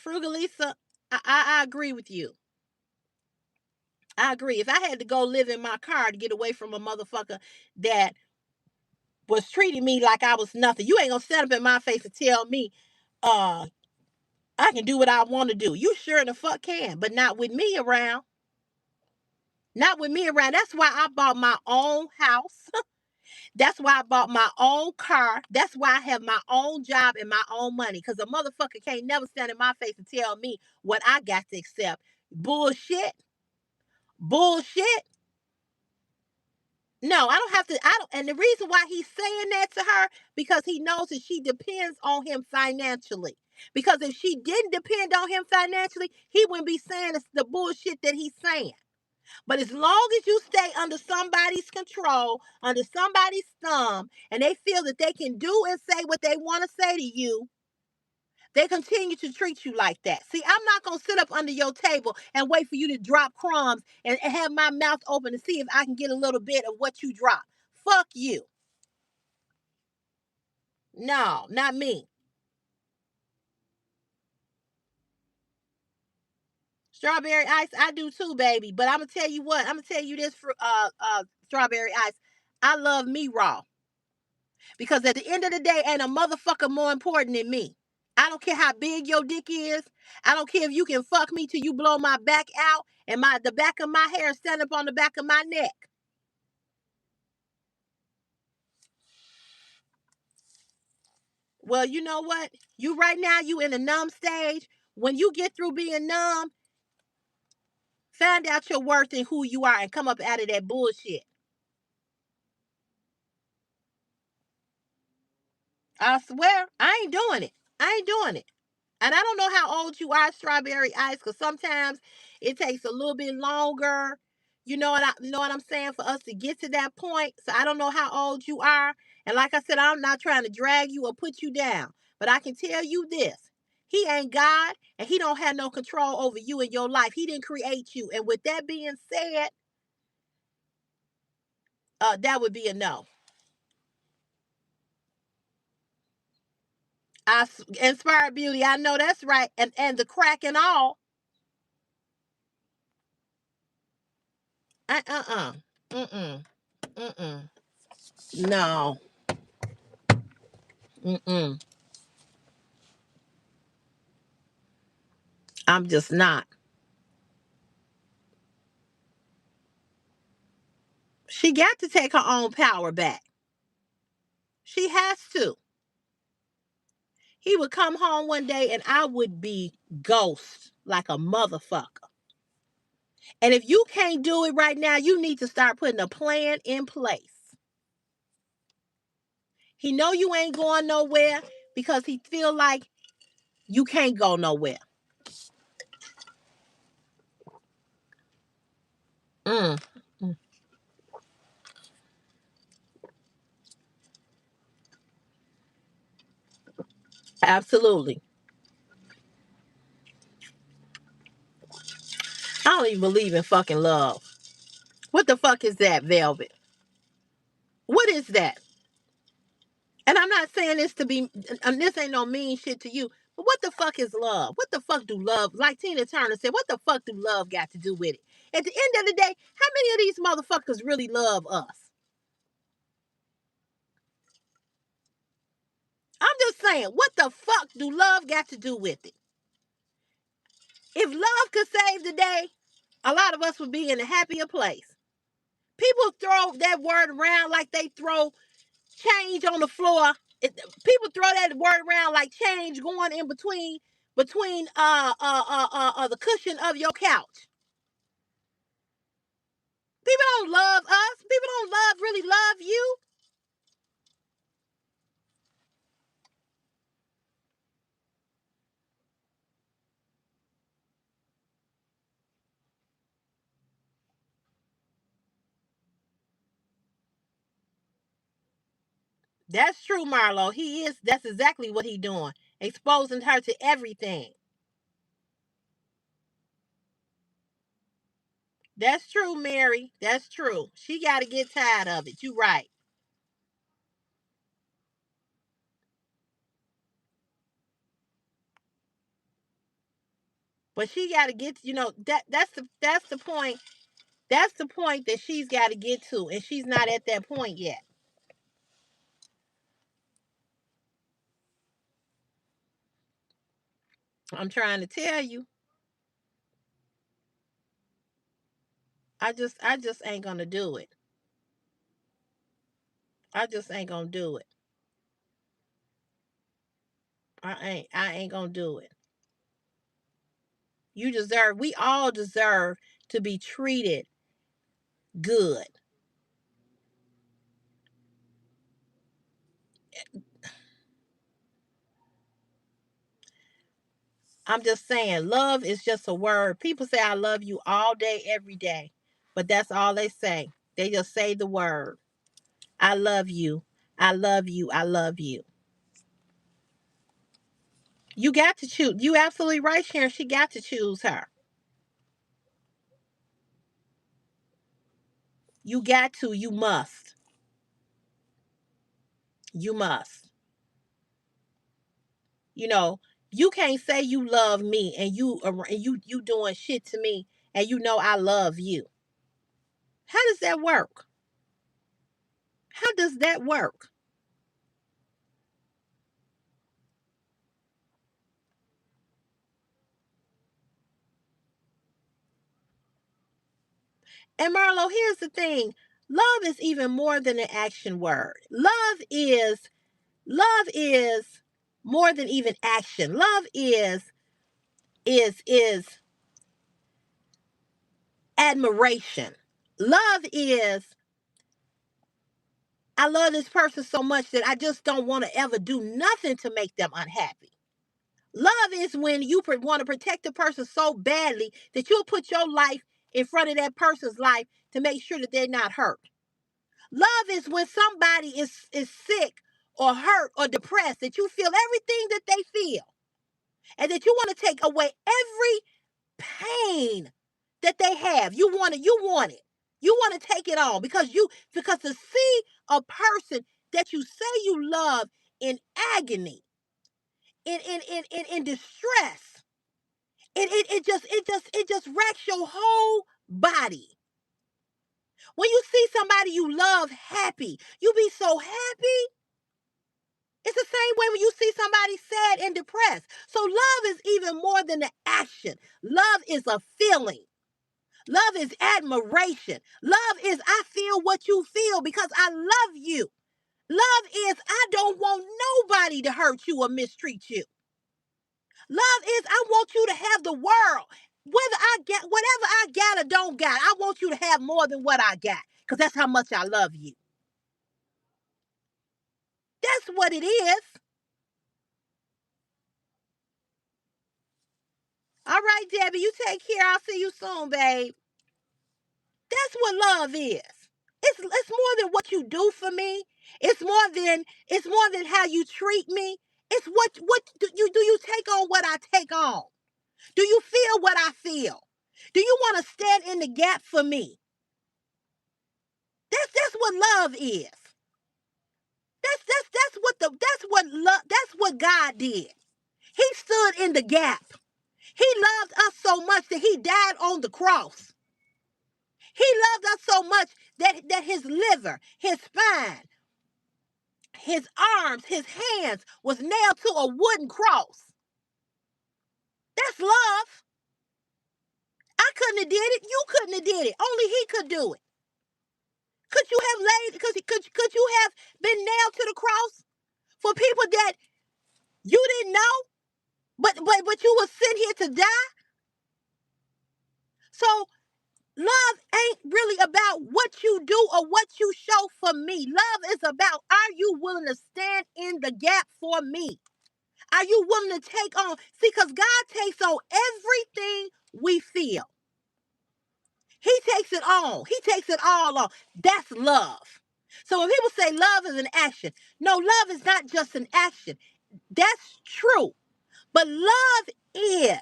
Speaker 1: Frugalisa, I agree with you. I agree. If I had to go live in my car to get away from a motherfucker that was treating me like I was nothing, you ain't gonna stand up in my face and tell me, I can do what I want to do. You sure the fuck can, but not with me around. Not with me around. That's why I bought my own house. That's why I bought my own car. That's why I have my own job and my own money. Because a motherfucker can't never stand in my face and tell me what I got to accept. Bullshit. Bullshit. No, I don't have to. I don't. And the reason why he's saying that to her, because he knows that she depends on him financially. Because if she didn't depend on him financially, he wouldn't be saying the bullshit that he's saying. But as long as you stay under somebody's control, under somebody's thumb, and they feel that they can do and say what they want to say to you, they continue to treat you like that. See, I'm not going to sit up under your table and wait for you to drop crumbs and have my mouth open to see if I can get a little bit of what you drop. Fuck you. No, not me. Strawberry ice, I do too, baby. But I'm gonna tell you what. I'm gonna tell you this for strawberry ice. I love me raw because at the end of the day, ain't a motherfucker more important than me. I don't care how big your dick is. I don't care if you can fuck me till you blow my back out and the back of my hair stand up on the back of my neck. Well, you know what? You right now, you in a numb stage. When you get through being numb, find out your worth and who you are and come up out of that bullshit. I swear, I ain't doing it. I ain't doing it. And I don't know how old you are, strawberry ice, because sometimes it takes a little bit longer. You know what I'm saying, for us to get to that point. So I don't know how old you are. And like I said, I'm not trying to drag you or put you down. But I can tell you this. He ain't God and he don't have no control over you and your life. He didn't create you. And with that being said, that would be a no. Inspired beauty. I know that's right. And the crack and all. Uh-uh. Mm-mm. Mm-mm. No. Mm-mm. I'm just not. She got to take her own power back. She has to. He would come home one day and I would be ghost like a motherfucker. And if you can't do it right now, you need to start putting a plan in place. He know you ain't going nowhere because he feel like you can't go nowhere. Mm. Mm. Absolutely. don't even believe in fucking love. What the fuck is that, Velvet? What is that? And I'm not saying this to be, and this ain't no mean shit to you, but what the fuck is love? What the fuck do love, like Tina Turner said, what the fuck do love got to do with it? At the end of the day, how many of these motherfuckers really love us? I'm just saying, what the fuck do love got to do with it? If love could save the day, a lot of us would be in a happier place. People throw that word around like they throw change on the floor. People throw that word around like change going in between the cushion of your couch. People don't love us. People don't really love you. That's true, Marlo. He is. That's exactly what he doing. Exposing her to everything. That's true, Mary. That's true. She got to get tired of it. You right. But she got to get. That's the point. That's the point that she's got to get to, and she's not at that point yet. I'm trying to tell you. I just ain't gonna do it. I just ain't gonna do it. I ain't gonna do it. We all deserve to be treated good. I'm just saying, love is just a word. People say I love you all day, every day. But that's all they say. They just say the word. I love you. I love you. I love you. You got to choose. You absolutely right, Sharon. She got to choose her. You got to. You must. You must. You know, you can't say you love me and you doing shit to me and you know I love you. How does that work? How does that work? And Marlo, here's the thing. Love is even more than an action word. Love is more than even action. Love is admiration. Love is I love this person so much that I just don't want to ever do nothing to make them unhappy. Love is when you want to protect the person so badly that you'll put your life in front of that person's life to make sure that they're not hurt. Love is when somebody is sick or hurt or depressed, that you feel everything that they feel and that you want to take away every pain that they have. You want it. You want it. You want to take it on because to see a person that you say you love in agony, in distress, it just wrecks your whole body. When you see somebody you love happy, you be so happy. It's the same way when you see somebody sad and depressed. So love is even more than the action. Love is a feeling. Love is admiration. Love is I feel what you feel because I love you. Love is I don't want nobody to hurt you or mistreat you. Love is I want you to have the world. Whether I get whatever I got or don't got, I want you to have more than what I got because that's how much I love you. That's what it is. All right, Debbie, you take care. I'll see you soon, babe. That's what love is. It's more than what you do for me. It's more than how you treat me. It's what do you take on what I take on? Do you feel what I feel? Do you want to stand in the gap for me? That's what love is. That's what God did. He stood in the gap. He loved us so much that he died on the cross. He loved us so much that his liver, his spine, his arms, his hands was nailed to a wooden cross. That's love. I couldn't have did it. You couldn't have did it. Only he could do it. Could you have laid? Could you have been nailed to the cross for people that you didn't know, but you were sent here to die? So love ain't really about what you do or what you show for me. Love is about, are you willing to stand in the gap for me? Are you willing to take on? See, because God takes on everything we feel. He takes it on. He takes it all on. That's love. So when people say love is an action, no, love is not just an action. That's true. But love is,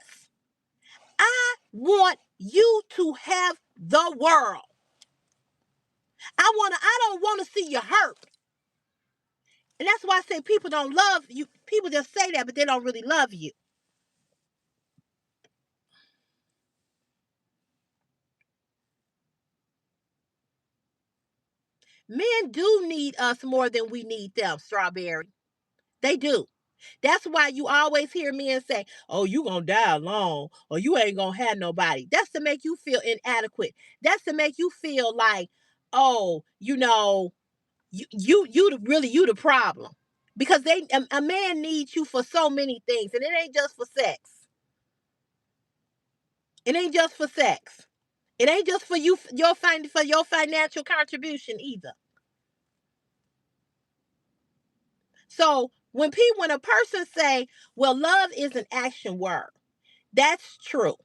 Speaker 1: I want you to have the world. I don't want to see you hurt. And that's why I say people don't love you. People just say that, but they don't really love you. Men do need us more than we need them, Strawberry. They do. That's why you always hear men say, oh, you gonna die alone, or you ain't gonna have nobody. That's to make you feel inadequate. That's to make you feel like, oh, you the problem. Because a man needs you for so many things, and it ain't just for sex. It ain't just for sex. It ain't just for your financial contribution either. So when a person say, well, love is an action word, that's true.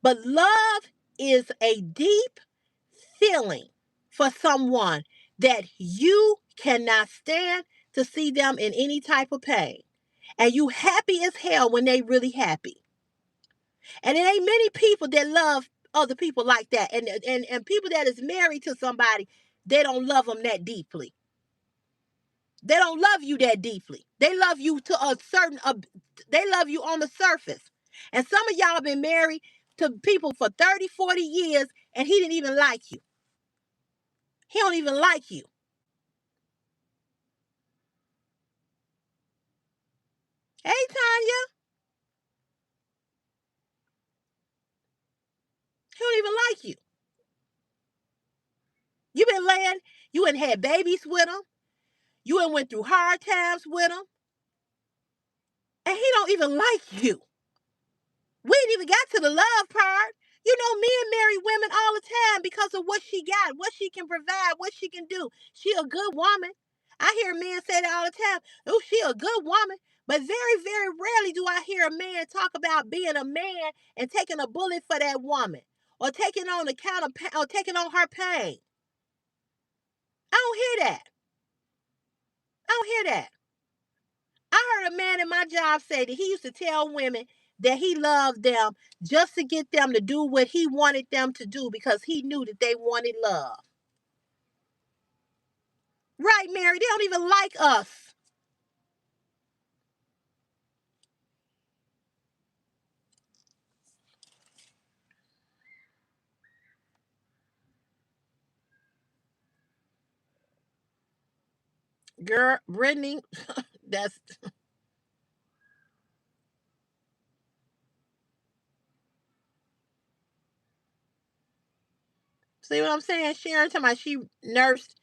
Speaker 1: But love is a deep feeling for someone that you cannot stand to see them in any type of pain. And you happy as hell when they really happy. And it ain't many people that love other people like that. And people that is married to somebody, they don't love them that deeply. They don't love you that deeply. They love you to a certain, they love you on the surface. And some of y'all been married to people for 30, 40 years, and he didn't even like you. He don't even like you. Hey, Tanya, he don't even like you. You been laying, you ain't had babies with him. You ain't went through hard times with him. And he don't even like you. We ain't even got to the love part. You know, men marry women all the time because of what she got, what she can provide, what she can do. She a good woman. I hear men say that all the time. Oh, she a good woman. But very, very rarely do I hear a man talk about being a man and taking a bullet for that woman, or taking on the count of or taking on her pain. I don't hear that. I don't hear that. I heard a man in my job say that he used to tell women that he loved them just to get them to do what he wanted them to do because he knew that they wanted love. Right, Mary? They don't even like us. Girl, Brittany, that's, see what I'm saying? Sharon talking about she nursed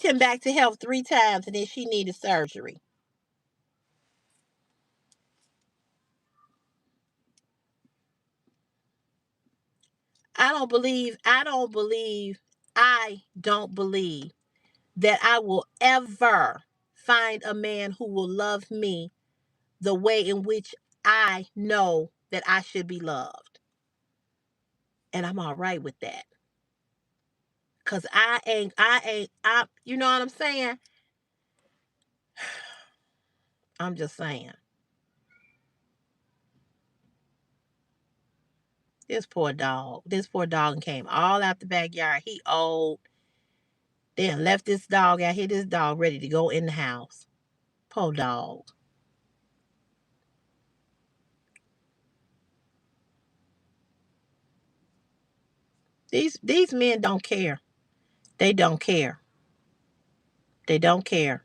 Speaker 1: him back to health 3 times and then she needed surgery. I don't believe that I will ever find a man who will love me the way in which I know that I should be loved. And I'm all right with that. Cause you know what I'm saying? I'm just saying. This poor dog came all out the backyard. He old. Then left this dog out here. This dog ready to go in the house. Poor dog. These men don't care. They don't care. They don't care.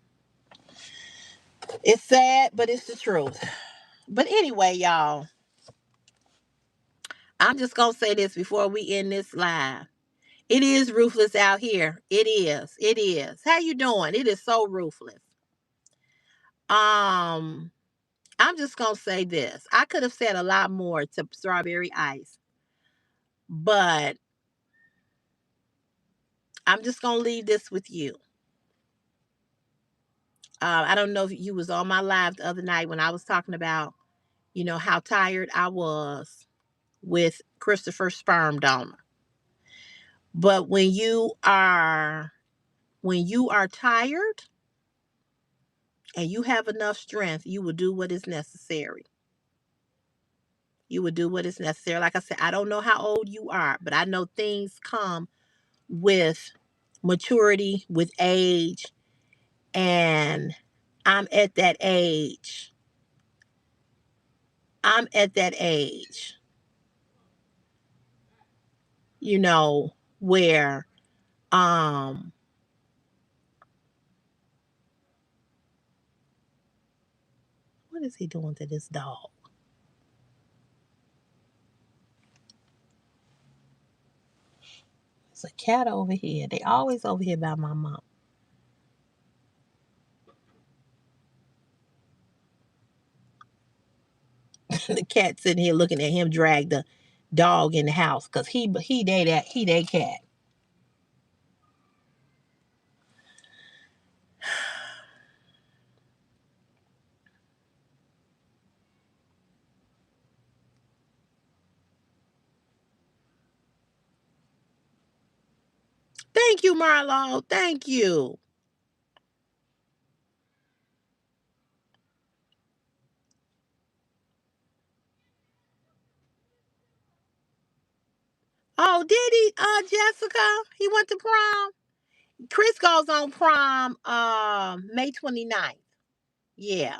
Speaker 1: It's sad, but it's the truth. But anyway, y'all, I'm just gonna say this before we end this live. It is ruthless out here. It is. It is. How you doing? It is so ruthless. Um, I'm just gonna say this. I could have said a lot more to Strawberry Ice, but I'm just gonna leave this with you. I don't know if you was on my live the other night when I was talking about, how tired I was with Christopher's sperm donor. But when you are tired and you have enough strength, you will do what is necessary. You will do what is necessary. Like I said, I don't know how old you are, but I know things come with maturity, with age, and I'm at that age. I'm at that age, where um what is he doing to this dog? There's a cat over here. They always over here by my mom. The cat sitting here looking at him drag the dog in the house because he they cat. Thank you, Marlo. Thank you. Oh, did he? Jessica, he went to prom. Chris goes on prom May 29th. Yeah.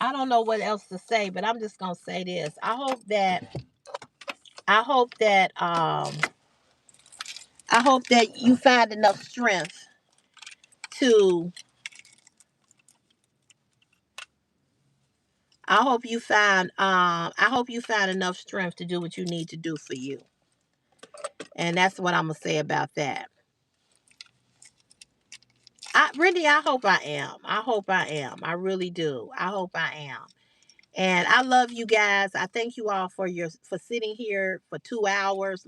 Speaker 1: I don't know what else to say, but I'm just gonna say this. I hope that you find enough strength to I hope you find enough strength to do what you need to do for you. And that's what I'm gonna say about that. I hope I am. I hope I am. I really do. I hope I am. And I love you guys. I thank you all for sitting here for 2 hours,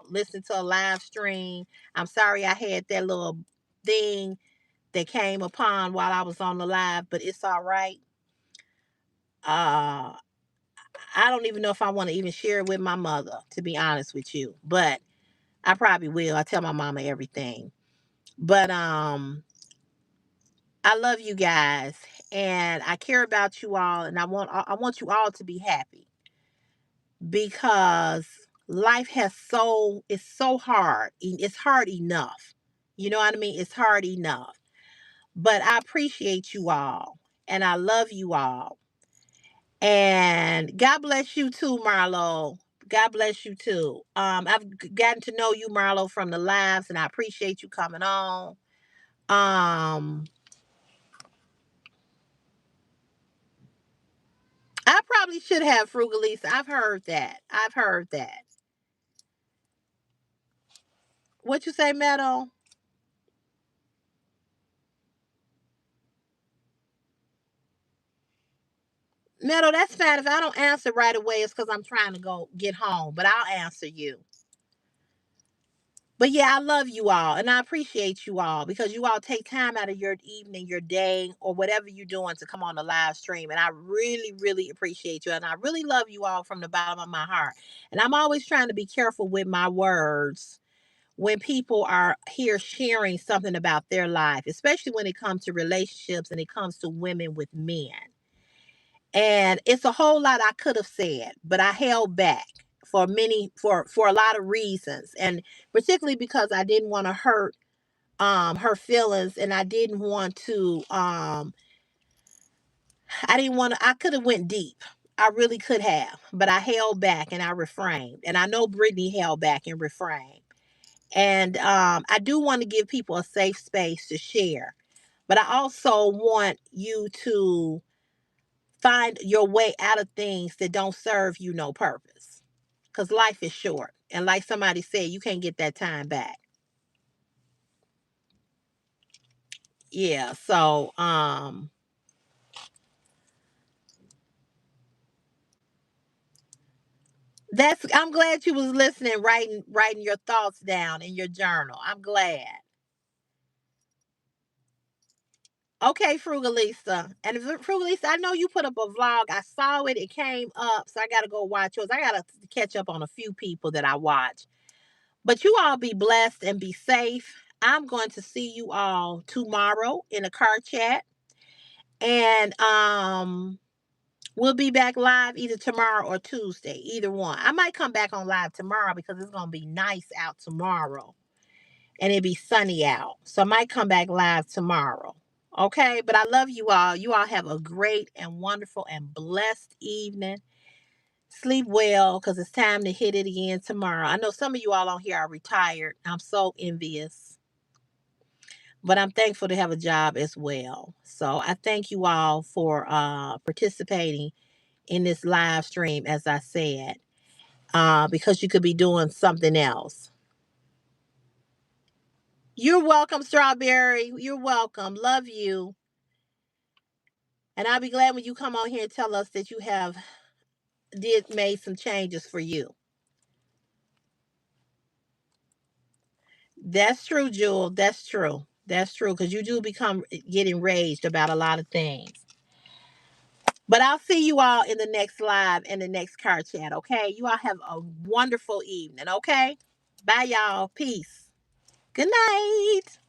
Speaker 1: listening to a live stream. I'm sorry I had that little thing that came upon while I was on the live, but it's all right. Uh, I don't even know if I want to even share it with my mother, to be honest with you. But I probably will. I tell my mama everything. But I love you guys, and I care about you all, and I want you all to be happy because life it's so hard. It's hard enough. You know what I mean? It's hard enough. But I appreciate you all, and I love you all. And God bless you too, Marlo. God bless you too. I've gotten to know you, Marlo, from the lives, and I appreciate you coming on. Um, I probably should have Frugalisa. I've heard that. I've heard that. What you say, Meadow? Meadow, that's fine. If I don't answer right away, it's because I'm trying to go get home. But I'll answer you. But yeah, I love you all and I appreciate you all because you all take time out of your evening, your day, or whatever you're doing to come on the live stream. And I really, really appreciate you. And I really love you all from the bottom of my heart. And I'm always trying to be careful with my words when people are here sharing something about their life, especially when it comes to relationships and it comes to women with men. And it's a whole lot I could have said, but I held back for a lot of reasons, and particularly because I didn't want to hurt her feelings, and I didn't want to. I could have went deep. I really could have, but I held back and I refrained. And I know Brittany held back and refrained. And I do want to give people a safe space to share, but I also want you to find your way out of things that don't serve you no purpose. Because life is short. And like somebody said, you can't get that time back. Yeah. So I'm glad you was listening, writing your thoughts down in your journal. I'm glad. Okay, Frugalisa. And Frugalisa, I know you put up a vlog. I saw it. It came up. So I got to go watch yours. I got to catch up on a few people that I watch. But you all be blessed and be safe. I'm going to see you all tomorrow in a car chat. And we'll be back live either tomorrow or Tuesday, either one. I might come back on live tomorrow because it's going to be nice out tomorrow and it'll be sunny out. So I might come back live tomorrow. Okay, but I love you all. You all have a great and wonderful and blessed evening. Sleep well because it's time to hit it again tomorrow. I know some of you all on here are retired. I'm so envious, but I'm thankful to have a job as well. So I thank you all for participating in this live stream, as I said, because you could be doing something else. You're welcome, Strawberry. You're welcome. Love you. And I'll be glad when you come on here and tell us that you have did made some changes for you. That's true, Jewel. That's true. That's true. Because you do get enraged about a lot of things. But I'll see you all in the next live and the next car chat, okay? You all have a wonderful evening, okay? Bye, y'all. Peace. Good night.